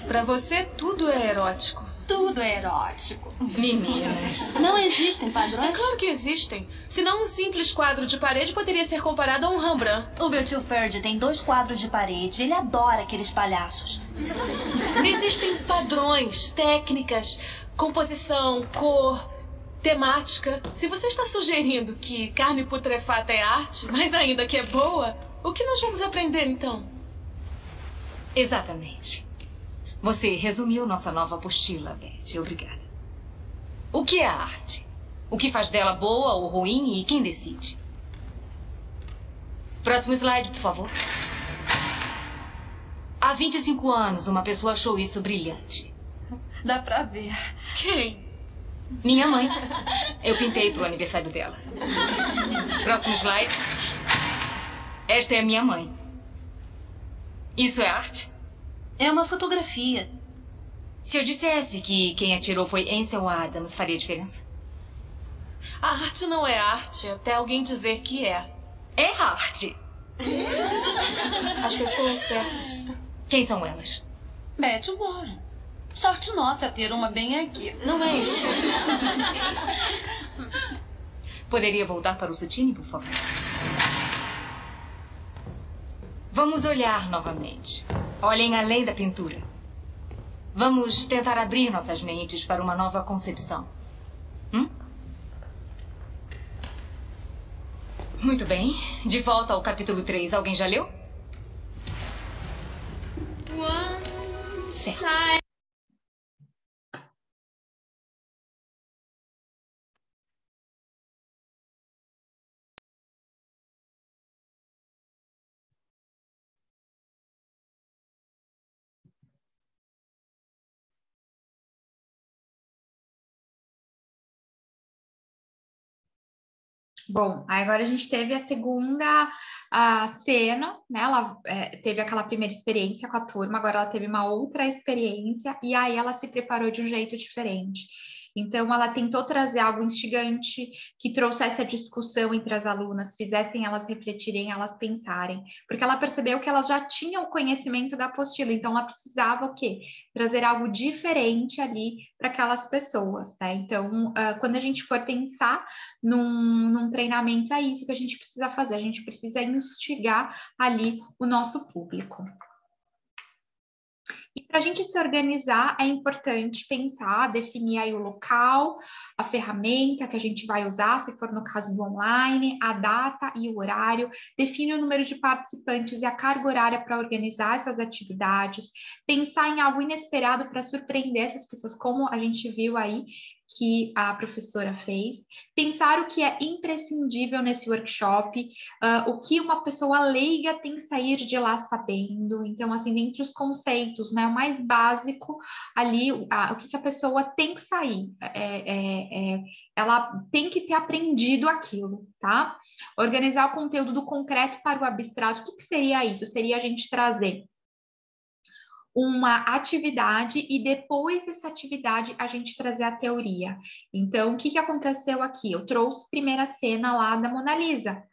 Pra você, tudo é erótico. Tudo é erótico. Meninas. Não existem É padrões? claro que existem. Senão um simples quadro de parede poderia ser comparado a um Rembrandt. O meu tio Ferdi tem 2 quadros de parede. Ele adora aqueles palhaços. Existem padrões, técnicas, composição, cor, temática. Se você está sugerindo que carne putrefata é arte, mas ainda que é boa, o que nós vamos aprender então? Exatamente. Você resumiu nossa nova apostila, Betty. Obrigada. O que é a arte? O que faz dela boa ou ruim e quem decide? Próximo slide, por favor. Há 25 anos, uma pessoa achou isso brilhante. Dá pra ver. Quem? Minha mãe. Eu pintei pro aniversário dela. Próximo slide. Esta é a minha mãe. Isso é arte? É uma fotografia. Se eu dissesse que quem atirou foi Ansel Adams, faria diferença? A arte não é arte até alguém dizer que é. É arte. As pessoas certas. Quem são elas? Betty Warren. Sorte nossa ter uma bem aqui. Não é isso. Poderia voltar para o Sutini, por favor? Vamos olhar novamente. Olhem além da pintura. Vamos tentar abrir nossas mentes para uma nova concepção. Muito bem. De volta ao capítulo 3. Alguém já leu? Certo. Bom, aí agora a gente teve a segunda cena, né? Ela teve aquela primeira experiência com a turma, agora ela teve uma outra experiência e aí ela se preparou de um jeito diferente. Então, ela tentou trazer algo instigante, que trouxesse a discussão entre as alunas, fizessem elas refletirem, elas pensarem, porque ela percebeu que elas já tinham conhecimento da apostila, então ela precisava o quê? Trazer algo diferente ali para aquelas pessoas, tá? Então, quando a gente for pensar num treinamento, é isso que a gente precisa fazer, a gente precisa instigar ali o nosso público. E para a gente se organizar, é importante pensar, definir aí o local, a ferramenta que a gente vai usar, se for no caso do online, a data e o horário, define o número de participantes e a carga horária para organizar essas atividades, pensar em algo inesperado para surpreender essas pessoas, como a gente viu aí que a professora fez, pensar o que é imprescindível nesse workshop, o que uma pessoa leiga tem que sair de lá sabendo, então, assim, dentre os conceitos, né, o mais básico ali, o que a pessoa tem que sair, ela tem que ter aprendido aquilo, tá? Organizar o conteúdo do concreto para o abstrato, o que seria isso? Seria a gente trazer uma atividade e depois dessa atividade a gente trazer a teoria. Então, o que aconteceu aqui? Eu trouxe a primeira cena lá da Mona Lisa,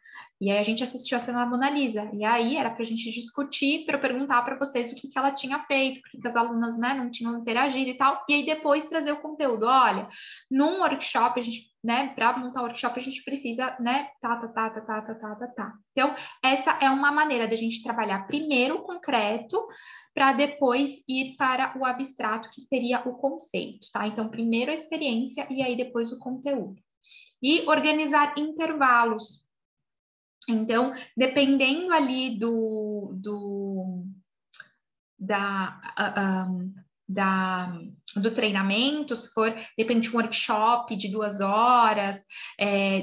e aí a gente assistiu a cena da Mona Lisa, e aí era para a gente discutir, para eu perguntar para vocês o que ela tinha feito, porque as alunas, né, não tinham interagido e tal, e aí depois trazer o conteúdo. Olha, num workshop, a gente, né, para montar o workshop a gente precisa, né, Então, essa é uma maneira da gente trabalhar primeiro o concreto, para depois ir para o abstrato, que seria o conceito, tá? Então, primeiro a experiência e aí depois o conteúdo. E organizar intervalos. Então, dependendo do treinamento, se for, depende de um workshop de 2 horas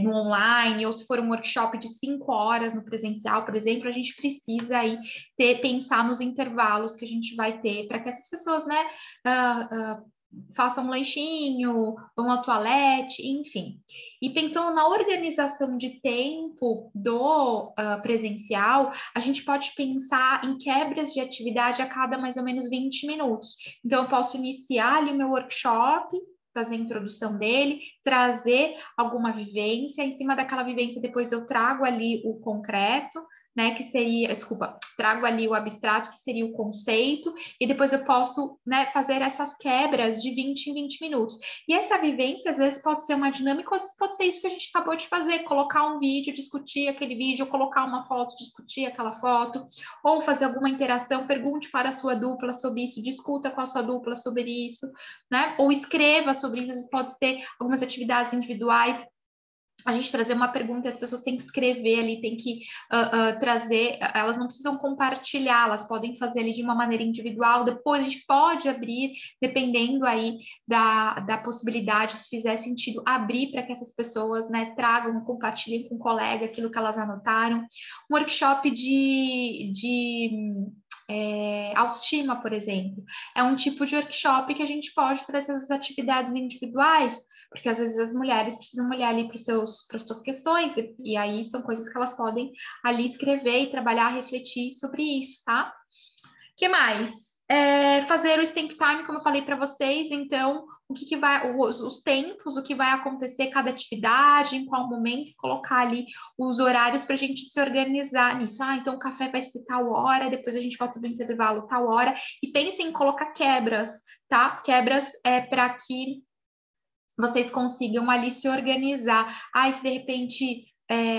no online, ou se for um workshop de 5 horas no presencial, por exemplo, a gente precisa aí pensar nos intervalos que a gente vai ter para que essas pessoas, né, façam um lanchinho, vão ao toalete, enfim. E pensando na organização de tempo do presencial, a gente pode pensar em quebras de atividade a cada mais ou menos 20 minutos. Então, eu posso iniciar ali o meu workshop, fazer a introdução dele, trazer alguma vivência, em cima daquela vivência depois eu trago ali o concreto, né, que seria, desculpa, trago ali o abstrato, que seria o conceito, e depois eu posso, né, fazer essas quebras de 20 em 20 minutos. E essa vivência, às vezes, pode ser uma dinâmica, às vezes pode ser isso que a gente acabou de fazer, colocar um vídeo, discutir aquele vídeo, ou colocar uma foto, discutir aquela foto, ou fazer alguma interação, pergunte para a sua dupla sobre isso, discuta com a sua dupla sobre isso, né, ou escreva sobre isso, às vezes pode ser algumas atividades individuais, a gente trazer uma pergunta e as pessoas têm que escrever ali, têm que trazer, elas não precisam compartilhar, elas podem fazer ali de uma maneira individual, depois a gente pode abrir, dependendo aí da possibilidade, se fizer sentido, abrir para que essas pessoas, né, tragam, compartilhem com o colega aquilo que elas anotaram. Um workshop de autoestima, por exemplo, é um tipo de workshop que a gente pode trazer essas atividades individuais, porque às vezes as mulheres precisam olhar ali para as suas questões, e aí são coisas que elas podem ali escrever e trabalhar, refletir sobre isso, tá? O que mais? Fazer o stamp time, como eu falei para vocês, então, o que vai, os tempos, o que vai acontecer, cada atividade, em qual momento, colocar ali os horários para a gente se organizar nisso. Então o café vai ser tal hora, depois a gente volta do intervalo tal hora, e pensem em colocar quebras, tá? Quebras para que vocês consigam ali se organizar. Se de repente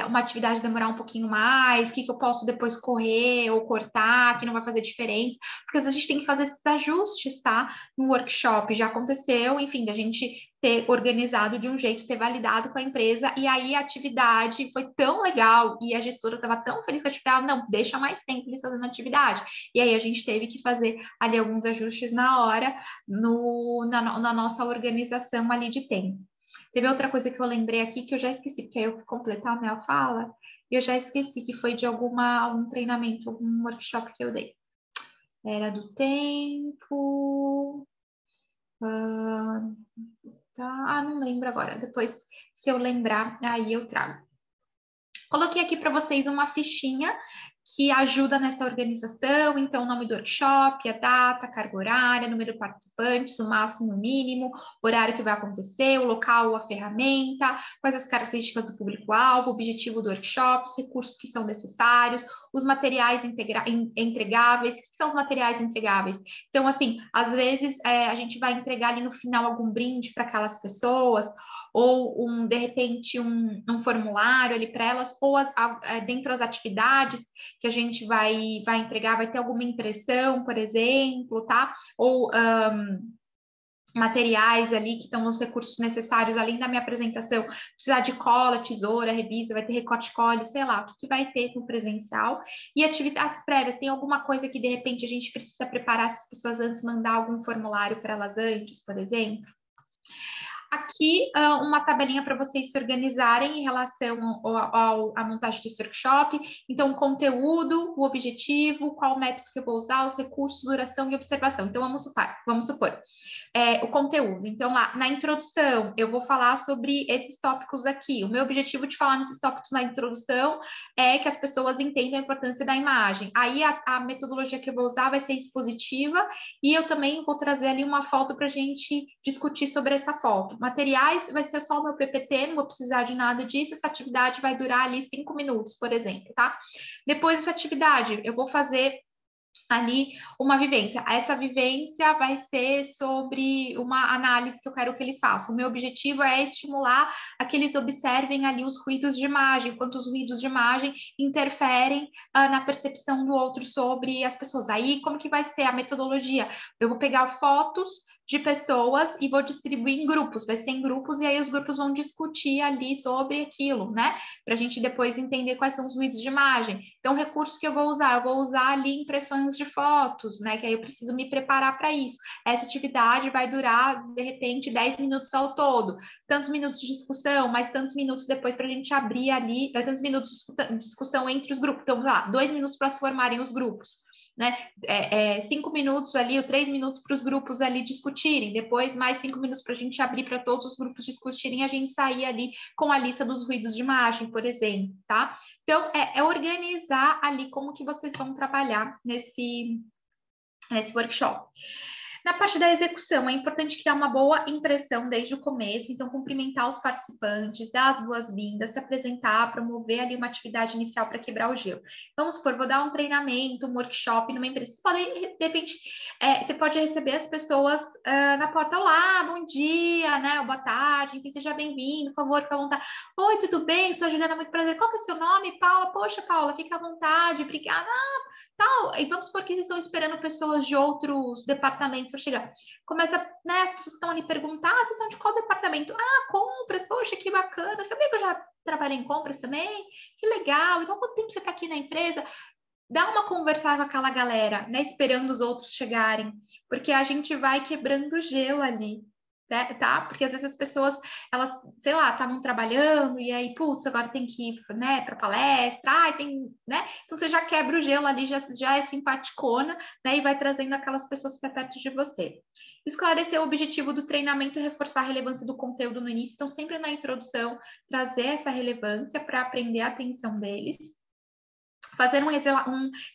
uma atividade demorar um pouquinho mais, o que eu posso depois correr ou cortar, que não vai fazer diferença, porque às vezes a gente tem que fazer esses ajustes, tá? No workshop já aconteceu, enfim, da gente ter organizado de um jeito, ter validado com a empresa, e aí a atividade foi tão legal, e a gestora estava tão feliz com a atividade, não, deixa mais tempo eles fazendo atividade, e aí a gente teve que fazer ali alguns ajustes na hora, na nossa organização ali de tempo. Teve outra coisa que eu lembrei aqui que eu já esqueci, porque aí eu fui completar a minha fala e eu já esqueci, que foi de algum treinamento, algum workshop que eu dei. Era do tempo... não lembro agora. Depois, se eu lembrar, aí eu trago. Coloquei aqui para vocês uma fichinha que ajuda nessa organização, então o nome do workshop, a data, a carga horária, número de participantes, o máximo, o mínimo, horário que vai acontecer, o local, a ferramenta, quais as características do público-alvo, o objetivo do workshop, os recursos que são necessários, os materiais entregáveis. O que são os materiais entregáveis? Então, assim, às vezes a gente vai entregar ali no final algum brinde para aquelas pessoas, ou de repente um formulário ali para elas, ou dentro das atividades que a gente vai entregar, vai ter alguma impressão, por exemplo, tá? Ou materiais ali que estão nos recursos necessários, além da minha apresentação, precisar de cola, tesoura, revista, vai ter recorte cole, sei lá, o que vai ter no presencial. E atividades prévias, tem alguma coisa que de repente a gente precisa preparar essas pessoas antes, mandar algum formulário para elas antes, por exemplo? Aqui, uma tabelinha para vocês se organizarem em relação à montagem desse workshop. Então, o conteúdo, o objetivo, qual método que eu vou usar, os recursos, duração e observação. Então, vamos supor. O conteúdo. Então, lá, na introdução, eu vou falar sobre esses tópicos aqui. O meu objetivo de falar nesses tópicos na introdução é que as pessoas entendam a importância da imagem. Aí, a metodologia que eu vou usar vai ser expositiva e eu também vou trazer ali uma foto para a gente discutir sobre essa foto. Materiais vai ser só o meu PPT, não vou precisar de nada disso. Essa atividade vai durar ali 5 minutos, por exemplo, tá? Depois dessa atividade, eu vou fazer ali uma vivência. Essa vivência vai ser sobre uma análise que eu quero que eles façam. O meu objetivo é estimular a que eles observem ali os ruídos de imagem, quanto os ruídos de imagem interferem na percepção do outro sobre as pessoas. Aí, como que vai ser a metodologia? Eu vou pegar fotos de pessoas e vou distribuir em grupos, vai ser em grupos, e aí os grupos vão discutir ali sobre aquilo, né? Para a gente depois entender quais são os ruídos de imagem. Então, o recurso que eu vou usar ali impressões de fotos, né? Que aí eu preciso me preparar para isso. Essa atividade vai durar, de repente, 10 minutos ao todo. Tantos minutos de discussão, mais tantos minutos depois para a gente abrir ali, tantos minutos de discussão entre os grupos. Então, lá, 2 minutos para se formarem os grupos, né? 5 minutos ali, ou 3 minutos para os grupos ali discutirem, depois mais 5 minutos para a gente abrir para todos os grupos discutirem, a gente sair ali com a lista dos ruídos de imagem, por exemplo, tá? Então, é organizar ali como que vocês vão trabalhar nesse workshop. Na parte da execução, é importante criar uma boa impressão desde o começo, então cumprimentar os participantes, dar as boas-vindas, se apresentar, promover ali uma atividade inicial para quebrar o gelo. Vamos supor, vou dar um treinamento, um workshop numa empresa. Você pode, de repente, você pode receber as pessoas na porta, olá, bom dia, né, ou boa tarde, enfim, seja bem-vindo, por favor, fica à vontade. Oi, tudo bem? Sou a Juliana, muito prazer. Qual que é o seu nome? Paula. Poxa, Paula, fica à vontade, obrigada. Tal. E vamos supor que eles estão esperando pessoas de outros departamentos para chegar. Começa, né, as pessoas que estão ali perguntar, vocês são de qual departamento? Compras, poxa, que bacana. Sabia que eu já trabalhei em compras também? Que legal. Então, quanto tempo você está aqui na empresa? Dá uma conversada com aquela galera, né, esperando os outros chegarem, porque a gente vai quebrando o gelo ali. Né, tá? Porque às vezes as pessoas, elas, sei lá, estavam trabalhando e aí, putz, agora tem que ir, né, para palestra, tem, né? Então você já quebra o gelo ali, já é simpaticona, né? E vai trazendo aquelas pessoas para perto de você. Esclarecer o objetivo do treinamento e reforçar a relevância do conteúdo no início. Então, sempre na introdução, trazer essa relevância para prender a atenção deles. Fazer um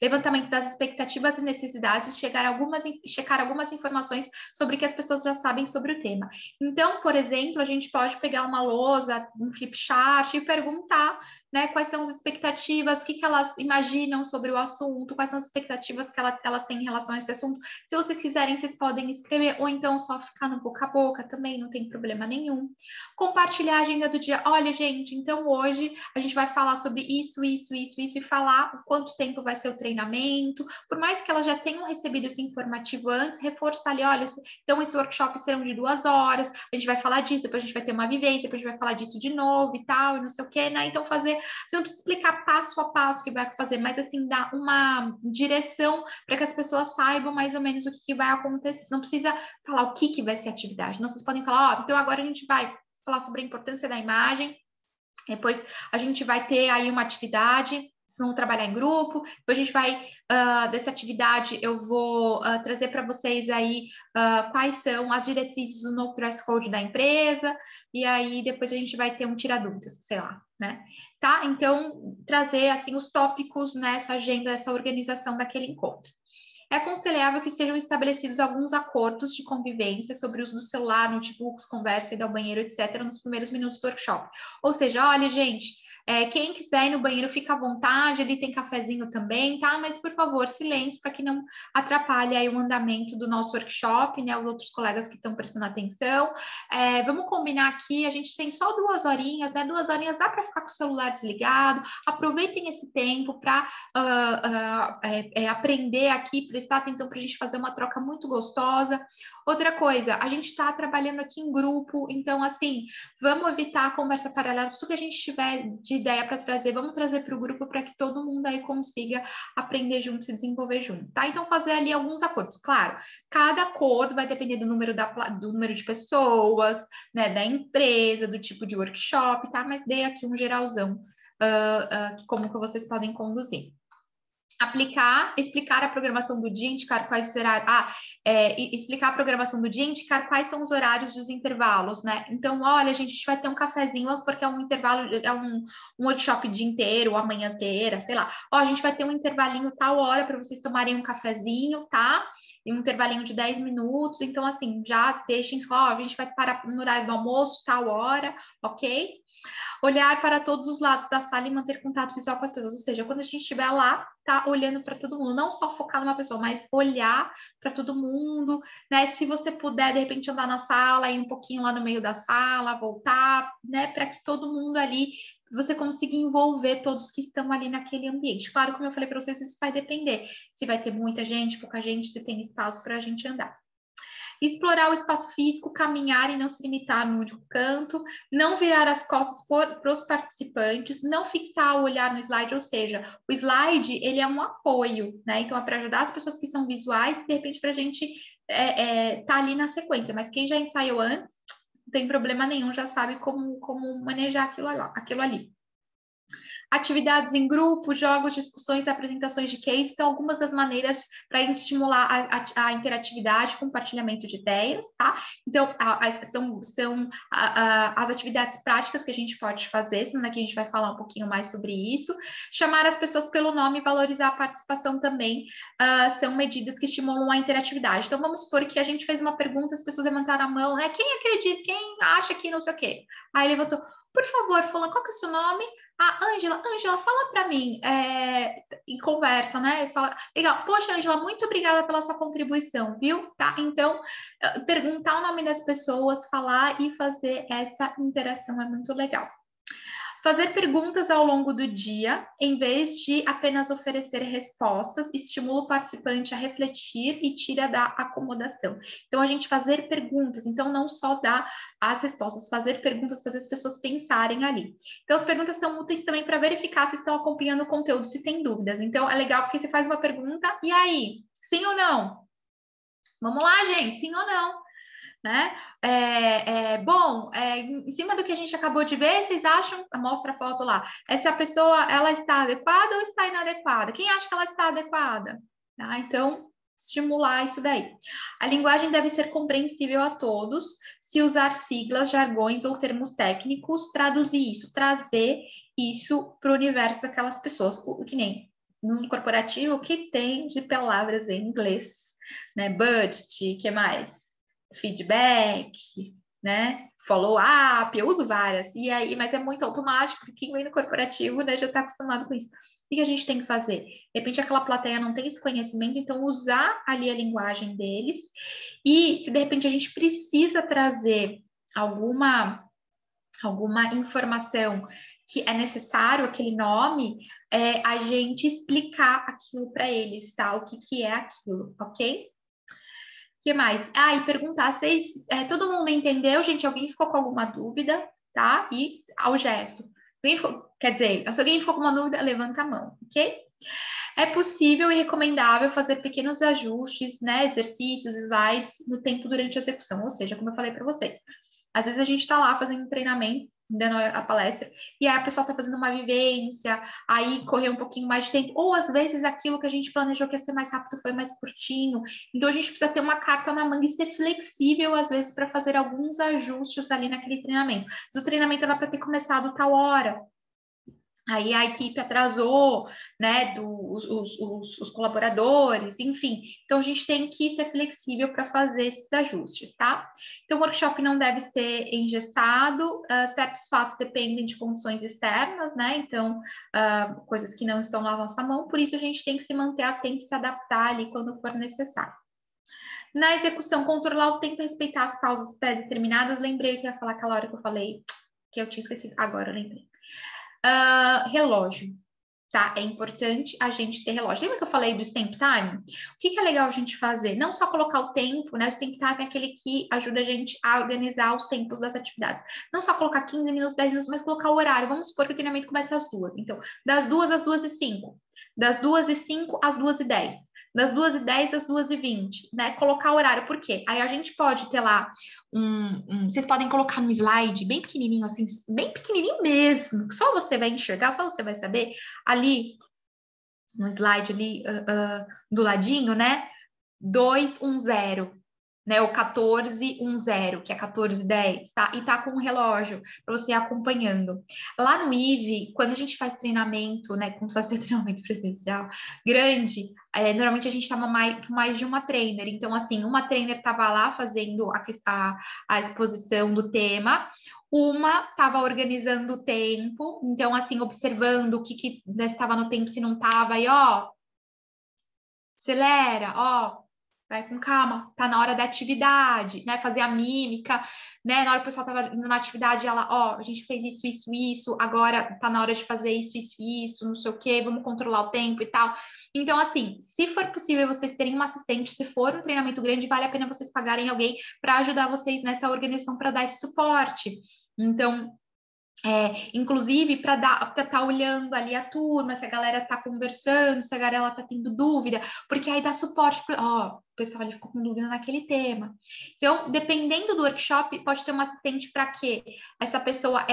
levantamento das expectativas e necessidades e checar algumas informações sobre o que as pessoas já sabem sobre o tema. Então, por exemplo, a gente pode pegar uma lousa, um flip chart e perguntar, né, quais são as expectativas, o que elas imaginam sobre o assunto, quais são as expectativas que elas têm em relação a esse assunto. Se vocês quiserem, vocês podem escrever, ou então só ficar no boca a boca também, não tem problema nenhum. Compartilhar a agenda do dia. Olha, gente, então hoje a gente vai falar sobre isso, e falar o quanto tempo vai ser o treinamento. Por mais que elas já tenham recebido esse informativo antes, reforçar ali, olha, então esse workshop serão de 2 horas, a gente vai falar disso, depois a gente vai ter uma vivência, depois a gente vai falar disso de novo e tal, e não sei o quê, né? Então você não precisa explicar passo a passo o que vai fazer, mas assim, dar uma direção para que as pessoas saibam mais ou menos o que vai acontecer. Você não precisa falar o que vai ser a atividade, não, vocês podem falar, então agora a gente vai falar sobre a importância da imagem, depois a gente vai ter aí uma atividade, vocês vão trabalhar em grupo, depois a gente vai, dessa atividade, eu vou trazer para vocês aí quais são as diretrizes do novo dress code da empresa, e aí depois a gente vai ter um tira-dúvidas, sei lá, né? Tá? Então, trazer, assim, os tópicos nessa agenda, essa organização daquele encontro. É aconselhável que sejam estabelecidos alguns acordos de convivência sobre o uso do celular, notebooks, conversa, ir ao banheiro, etc., nos primeiros minutos do workshop. Ou seja, olha, gente, quem quiser ir no banheiro, fica à vontade, ali tem cafezinho também, tá? Mas, por favor, silêncio para que não atrapalhe aí o andamento do nosso workshop, né? Os outros colegas que estão prestando atenção. Vamos combinar aqui, a gente tem só 2 horinhas, né? 2 horinhas dá para ficar com o celular desligado. Aproveitem esse tempo para aprender aqui, prestar atenção para a gente fazer uma troca muito gostosa. Outra coisa, a gente está trabalhando aqui em grupo, então, assim, vamos evitar a conversa paralela, tudo que a gente tiver de ideia para trazer, vamos trazer para o grupo para que todo mundo aí consiga aprender junto, se desenvolver junto, tá? Então, fazer ali alguns acordos. Claro, cada acordo vai depender do número de pessoas, né, da empresa, do tipo de workshop, tá? Mas dei aqui um geralzão, como que vocês podem conduzir. Explicar a programação do dia, indicar quais serão, explicar a programação do dia, indicar quais são os horários dos intervalos, né? Então, olha, a gente vai ter um cafezinho, porque é um intervalo, é um workshop o dia inteiro, a manhã inteira, sei lá. Ó, a gente vai ter um intervalinho tal hora para vocês tomarem um cafezinho, tá? E um intervalinho de 10 minutos, então, assim, já deixem, a gente vai parar no horário do almoço, tal hora, ok? Olhar para todos os lados da sala e manter contato visual com as pessoas, ou seja, quando a gente estiver lá, tá olhando para todo mundo, não só focar numa pessoa, mas olhar para todo mundo, né? Se você puder, de repente, andar na sala, ir um pouquinho lá no meio da sala, voltar, né? Para que todo mundo ali, você consiga envolver todos que estão ali naquele ambiente. Claro, como eu falei para vocês, isso vai depender se vai ter muita gente, pouca gente, se tem espaço para a gente andar. explorar o espaço físico, caminhar e não se limitar no único canto, não virar as costas para os participantes, não fixar o olhar no slide, ou seja, o slide, ele é um apoio, né? Então, é para ajudar as pessoas que são visuais, de repente, para a gente tá ali na sequência, mas quem já ensaiou antes, não tem problema nenhum, já sabe como manejar aquilo ali. Atividades em grupo, jogos, discussões, apresentações de case são algumas das maneiras para estimular a interatividade, compartilhamento de ideias, tá? Então, são as atividades práticas que a gente pode fazer, semana que a gente vai falar um pouquinho mais sobre isso. Chamar as pessoas pelo nome e valorizar a participação também são medidas que estimulam a interatividade. Então, vamos supor que a gente fez uma pergunta, as pessoas levantaram a mão, né? Quem acredita, quem acha que não sei o quê? Aí levantou, por favor, fulano, qual que é o seu nome? Ângela, fala para mim, em conversa, né? Fala, legal, poxa, Ângela, muito obrigada pela sua contribuição, viu? Tá? Então, perguntar o nome das pessoas, falar e fazer essa interação é muito legal. Fazer perguntas ao longo do dia, em vez de apenas oferecer respostas, estimula o participante a refletir e tira da acomodação. Então, a gente fazer perguntas, então não só dar as respostas, fazer perguntas, fazer as pessoas pensarem ali. Então, as perguntas são úteis também para verificar se estão acompanhando o conteúdo, se tem dúvidas. Então, é legal porque você faz uma pergunta, e aí? Sim ou não? Vamos lá, gente, sim ou não? Né? Bom, em cima do que a gente acabou de ver, vocês acham, mostra a foto lá, essa pessoa, ela está adequada ou está inadequada? Quem acha que ela está adequada? Tá? Então, estimular isso daí. A linguagem deve ser compreensível a todos, se usar siglas, jargões ou termos técnicos, traduzir isso, trazer isso para o universo daquelas pessoas, que nem no corporativo, o que tem de palavras em inglês, né? Budget, que mais? Feedback, né? Follow-up, eu uso várias, e aí, mas é muito automático, quem vem no corporativo, né, já está acostumado com isso. O que a gente tem que fazer? De repente, aquela plateia não tem esse conhecimento, então usar ali a linguagem deles, e se de repente a gente precisa trazer alguma informação que é necessário, aquele nome, a gente explicar aquilo para eles, tá? O que é aquilo, ok? O que mais? E perguntar, todo mundo entendeu, gente? Alguém ficou com alguma dúvida, tá? E ao gesto. Quer dizer, se alguém ficou com uma dúvida, levanta a mão, ok? É possível e recomendável fazer pequenos ajustes, né? Exercícios, slides, no tempo durante a execução. Ou seja, como eu falei para vocês, às vezes a gente está lá fazendo um treinamento, dando a palestra, e aí a pessoa está fazendo uma vivência, aí correu um pouquinho mais de tempo, ou às vezes aquilo que a gente planejou que ia ser mais rápido foi mais curtinho, então a gente precisa ter uma carta na manga e ser flexível, às vezes, para fazer alguns ajustes ali naquele treinamento. Se o treinamento era para ter começado tal hora, aí a equipe atrasou, né, os colaboradores, enfim. Então, a gente tem que ser flexível para fazer esses ajustes, tá? Então, o workshop não deve ser engessado, certos fatos dependem de condições externas, né? Então, coisas que não estão na nossa mão, por isso a gente tem que se manter atento e se adaptar ali quando for necessário. Na execução, controlar o tempo e respeitar as pausas pré-determinadas. Lembrei que eu ia falar aquela hora que eu falei, que eu tinha esquecido, agora eu lembrei. Relógio, tá? É importante a gente ter relógio. Lembra que eu falei do stamp time? O que é legal a gente fazer? Não só colocar o tempo, né? O stamp time é aquele que ajuda a gente a organizar os tempos das atividades. Não só colocar 15 minutos, 10 minutos, mas colocar o horário. Vamos supor que o treinamento começa às 2. Então, das 2 às 2h05. Das 2h05 às 2h10. Das 2h10 às 2h20, né? Colocar o horário, por quê? Aí a gente pode ter lá vocês podem colocar no slide bem pequenininho, assim, bem pequenininho mesmo, que só você vai enxergar, só você vai saber, ali no slide ali do ladinho, né? 210, né? O 1410, que é 1410, tá? E tá com um relógio para você ir acompanhando. Lá no IVE, quando a gente faz treinamento, né? Quando faz treinamento presencial grande, normalmente a gente tava mais de uma trainer. Então, assim, uma trainer tava lá fazendo a exposição do tema, uma estava organizando o tempo, então, assim, observando o que estava no tempo, se não estava, e ó, acelera, ó, vai com calma, tá na hora da atividade, né? Fazer a mímica. né? Na hora que o pessoal estava indo na atividade, ela, ó, a gente fez isso, agora tá na hora de fazer isso, não sei o quê, vamos controlar o tempo e tal. Então, assim, se for possível vocês terem uma assistente, se for um treinamento grande, vale a pena vocês pagarem alguém para ajudar vocês nessa organização, para dar esse suporte. Então, inclusive para estar olhando ali a turma, se a galera está conversando, se a galera está tendo dúvida, porque aí dá suporte, ó, o pessoal ali ficou com dúvida naquele tema. Então, dependendo do workshop, pode ter uma assistente para quê? Essa pessoa,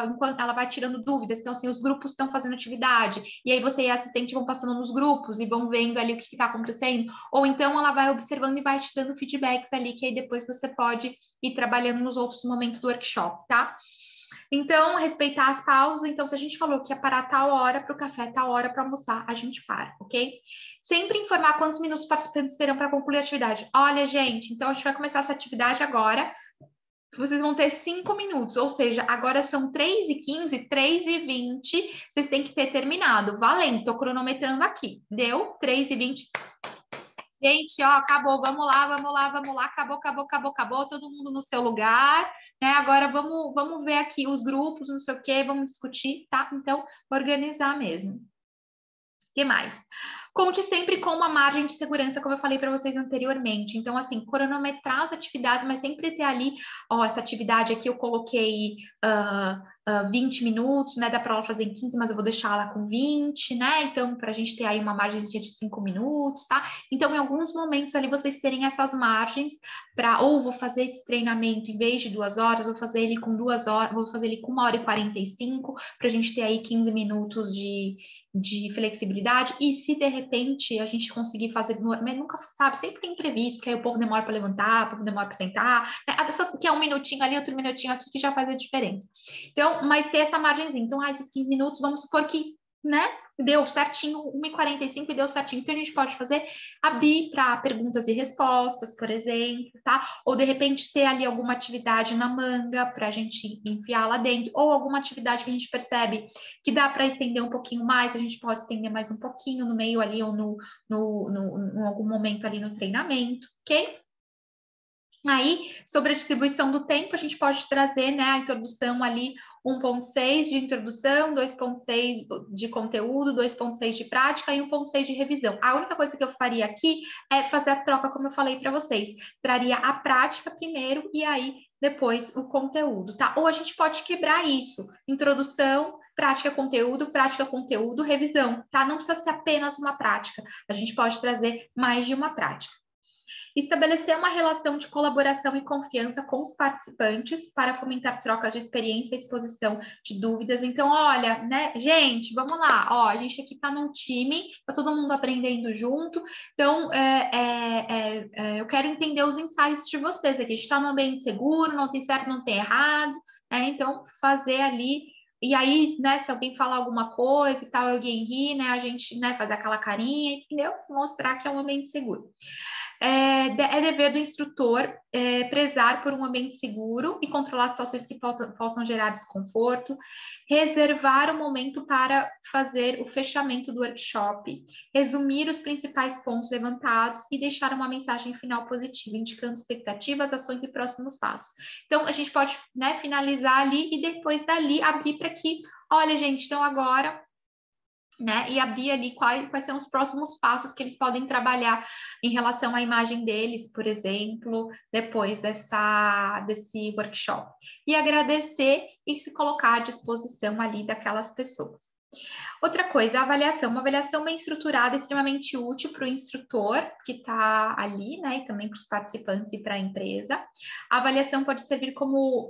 enquanto ela vai tirando dúvidas, então assim, os grupos estão fazendo atividade, e aí você e a assistente vão passando nos grupos e vão vendo ali o que está acontecendo, ou então ela vai observando e vai te dando feedbacks ali, que aí depois você pode ir trabalhando nos outros momentos do workshop, tá? Então, respeitar as pausas. Então, se a gente falou que ia parar tal hora para o café, tal hora para almoçar, a gente para, ok? Sempre informar quantos minutos os participantes terão para concluir a atividade. Olha, gente, então a gente vai começar essa atividade agora. Vocês vão ter 5 minutos, ou seja, agora são 3h15, 3h20, vocês têm que ter terminado. Valendo, tô cronometrando aqui. Deu? 3h20. Gente, ó, acabou, vamos lá, acabou, todo mundo no seu lugar, né? Agora vamos ver aqui os grupos, não sei o quê, vamos discutir, tá? Então, organizar mesmo. O que mais? Conte sempre com uma margem de segurança, como eu falei para vocês anteriormente. Então, assim, cronometrar as atividades, mas sempre ter ali, ó, essa atividade aqui eu coloquei 20 minutos, né? Dá para ela fazer em 15, mas eu vou deixar ela com 20, né? Então, para a gente ter aí uma margem de 5 minutos, tá? Então, em alguns momentos ali, vocês terem essas margens para, ou vou fazer esse treinamento em vez de 2 horas, vou fazer ele com 2 horas, vou fazer ele com 1h45, para a gente ter aí 15 minutos de flexibilidade. E se de repente a gente conseguir fazer, mas nunca sabe, sempre tem imprevisto, que aí o povo demora para levantar, o povo demora para sentar, né? Que é um minutinho ali, outro minutinho aqui, que já faz a diferença. Então, mas ter essa margenzinha. Então, esses 15 minutos, vamos supor que, né, deu certinho, 1h45 e deu certinho. O que a gente pode fazer? Abrir para perguntas e respostas, por exemplo, tá? Ou, de repente, ter ali alguma atividade na manga para a gente enfiar lá dentro, ou alguma atividade que a gente percebe que dá para estender um pouquinho mais, a gente pode estender mais um pouquinho no meio ali, ou em algum momento ali no treinamento, ok? Aí, sobre a distribuição do tempo, a gente pode trazer, né, a introdução ali, 1.6 de introdução, 2.6 de conteúdo, 2.6 de prática e 1.6 de revisão. A única coisa que eu faria aqui é fazer a troca, como eu falei para vocês. Traria a prática primeiro e aí depois o conteúdo, tá? Ou a gente pode quebrar isso. Introdução, prática, conteúdo, revisão, tá? Não precisa ser apenas uma prática. A gente pode trazer mais de uma prática. Estabelecer uma relação de colaboração e confiança com os participantes para fomentar trocas de experiência e exposição de dúvidas. Então, olha, né, gente, vamos lá, ó, a gente aqui está num time, está todo mundo aprendendo junto, então eu quero entender os insights de vocês aqui. A gente está num ambiente seguro, não tem certo, não tem errado, né? Então, fazer ali. E aí, né, se alguém falar alguma coisa e tal, alguém rir, né, a gente, né, fazer aquela carinha, entendeu? Mostrar que é um ambiente seguro. É dever do instrutor prezar por um ambiente seguro e controlar situações que possam gerar desconforto, reservar um momento para fazer o fechamento do workshop, resumir os principais pontos levantados e deixar uma mensagem final positiva, indicando expectativas, ações e próximos passos. Então, a gente pode, né, finalizar ali e depois dali abrir para que, olha, gente, então agora... né, e abrir ali quais são os próximos passos que eles podem trabalhar em relação à imagem deles, por exemplo, depois desse workshop. E agradecer e se colocar à disposição ali daquelas pessoas. Outra coisa, a avaliação. Uma avaliação bem estruturada é extremamente útil para o instrutor que está ali, né, e também para os participantes e para a empresa. A avaliação pode servir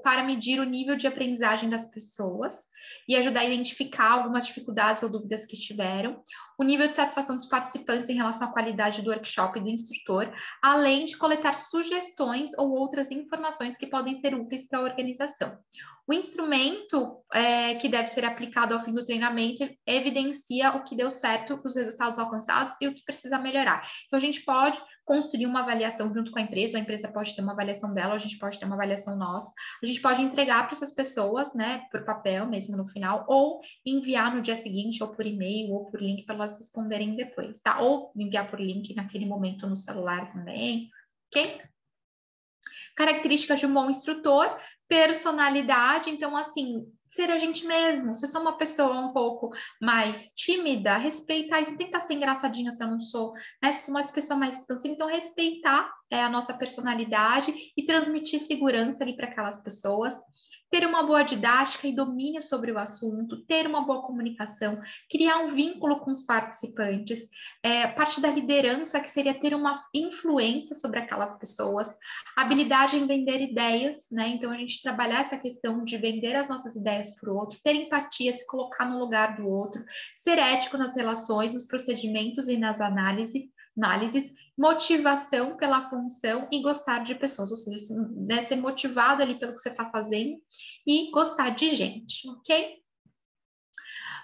para medir o nível de aprendizagem das pessoas e ajudar a identificar algumas dificuldades ou dúvidas que tiveram, o nível de satisfação dos participantes em relação à qualidade do workshop e do instrutor, além de coletar sugestões ou outras informações que podem ser úteis para a organização. O instrumento que deve ser aplicado ao fim do treinamento evidencia o que deu certo, os resultados alcançados e o que precisa melhorar. Então, a gente pode construir uma avaliação junto com a empresa pode ter uma avaliação dela, a gente pode ter uma avaliação nossa, a gente pode entregar para essas pessoas, né, por papel mesmo no final, ou enviar no dia seguinte, ou por e-mail, ou por link, para elas responderem depois, tá? Ou enviar por link naquele momento no celular também, ok? Características de um bom instrutor, personalidade, então, assim, ser a gente mesmo. Se eu sou uma pessoa um pouco mais tímida, respeitar isso, não tem que estar ser engraçadinha se eu não sou, né? Se eu sou uma pessoa mais expansiva, então respeitar a nossa personalidade e transmitir segurança ali para aquelas pessoas. Ter uma boa didática e domínio sobre o assunto, ter uma boa comunicação, criar um vínculo com os participantes, parte da liderança, que seria ter uma influência sobre aquelas pessoas, habilidade em vender ideias, né? Então, a gente trabalhar essa questão de vender as nossas ideias para o outro, ter empatia, se colocar no lugar do outro, ser ético nas relações, nos procedimentos e nas análises, motivação pela função e gostar de pessoas, ou seja, né, ser motivado ali pelo que você está fazendo e gostar de gente, ok?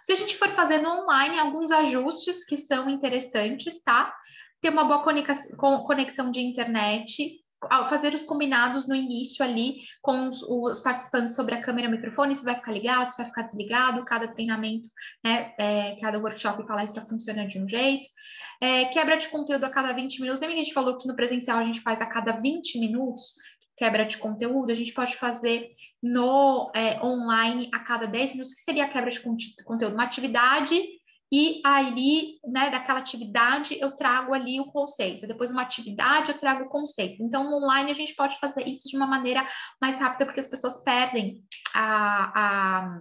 Se a gente for fazendo online, alguns ajustes que são interessantes, tá? Ter uma boa conexão de internet, ao fazer os combinados no início ali com os participantes sobre a câmera e o microfone, se vai ficar ligado, se vai ficar desligado, cada treinamento, né, cada workshop e palestra funciona de um jeito. Quebra de conteúdo a cada 20 minutos. Lembra que a gente falou que no presencial a gente faz a cada 20 minutos quebra de conteúdo? A gente pode fazer no online a cada 10 minutos, que seria a quebra de conteúdo, uma atividade, e ali, né, daquela atividade eu trago ali o conceito, depois uma atividade eu trago o conceito. Então, no online a gente pode fazer isso de uma maneira mais rápida, porque as pessoas perdem a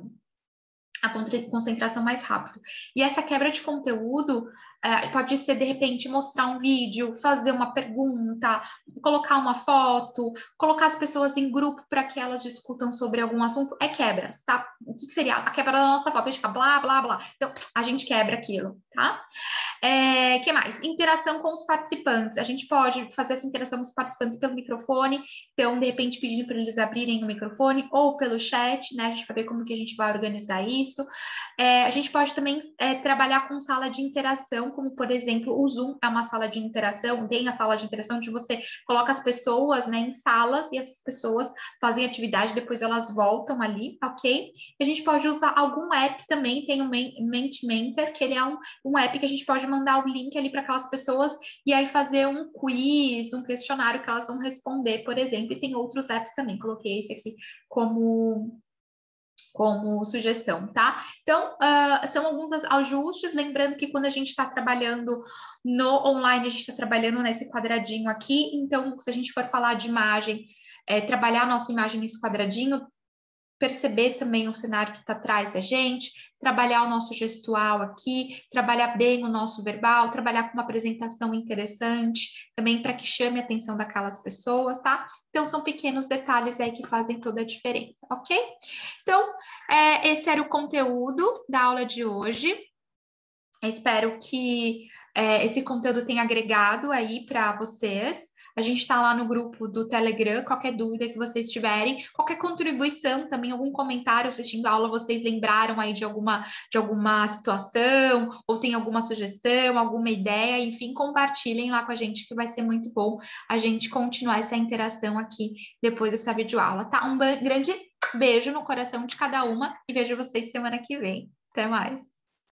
concentração mais rápido. E essa quebra de conteúdo pode ser, de repente, mostrar um vídeo, fazer uma pergunta, colocar uma foto, colocar as pessoas em grupo para que elas discutam sobre algum assunto. É quebras, tá? O que seria? A quebra da nossa foto, a gente fica blá, blá, blá. Então, a gente quebra aquilo, tá? Que mais? Interação com os participantes. A gente pode fazer essa interação com os participantes pelo microfone, então, de repente, pedindo para eles abrirem o microfone, ou pelo chat, né? A gente vai ver como que a gente vai organizar isso. A gente pode também trabalhar com sala de interação, como, por exemplo, o Zoom é uma sala de interação, tem a sala de interação onde você coloca as pessoas, né, em salas, e essas pessoas fazem atividade, depois elas voltam ali, ok? A gente pode usar algum app também, tem o Mentimeter, que ele é um app que a gente pode mandar o link ali para aquelas pessoas e aí fazer um quiz, um questionário que elas vão responder, por exemplo, e tem outros apps também, coloquei esse aqui como sugestão, tá? Então, são alguns ajustes, lembrando que quando a gente está trabalhando no online, a gente está trabalhando nesse quadradinho aqui, então, se a gente for falar de imagem, trabalhar a nossa imagem nesse quadradinho, perceber também o cenário que está atrás da gente, trabalhar o nosso gestual aqui, trabalhar bem o nosso verbal, trabalhar com uma apresentação interessante, também para que chame a atenção daquelas pessoas, tá? Então, são pequenos detalhes aí que fazem toda a diferença, ok? Então, esse era o conteúdo da aula de hoje. Espero que esse conteúdo tenha agregado aí para vocês. A gente está lá no grupo do Telegram, qualquer dúvida que vocês tiverem, qualquer contribuição, também algum comentário assistindo a aula, vocês lembraram aí de alguma situação, ou tem alguma sugestão, alguma ideia, enfim, compartilhem lá com a gente, que vai ser muito bom a gente continuar essa interação aqui depois dessa videoaula, tá? Um grande beijo no coração de cada uma e vejo vocês semana que vem. Até mais!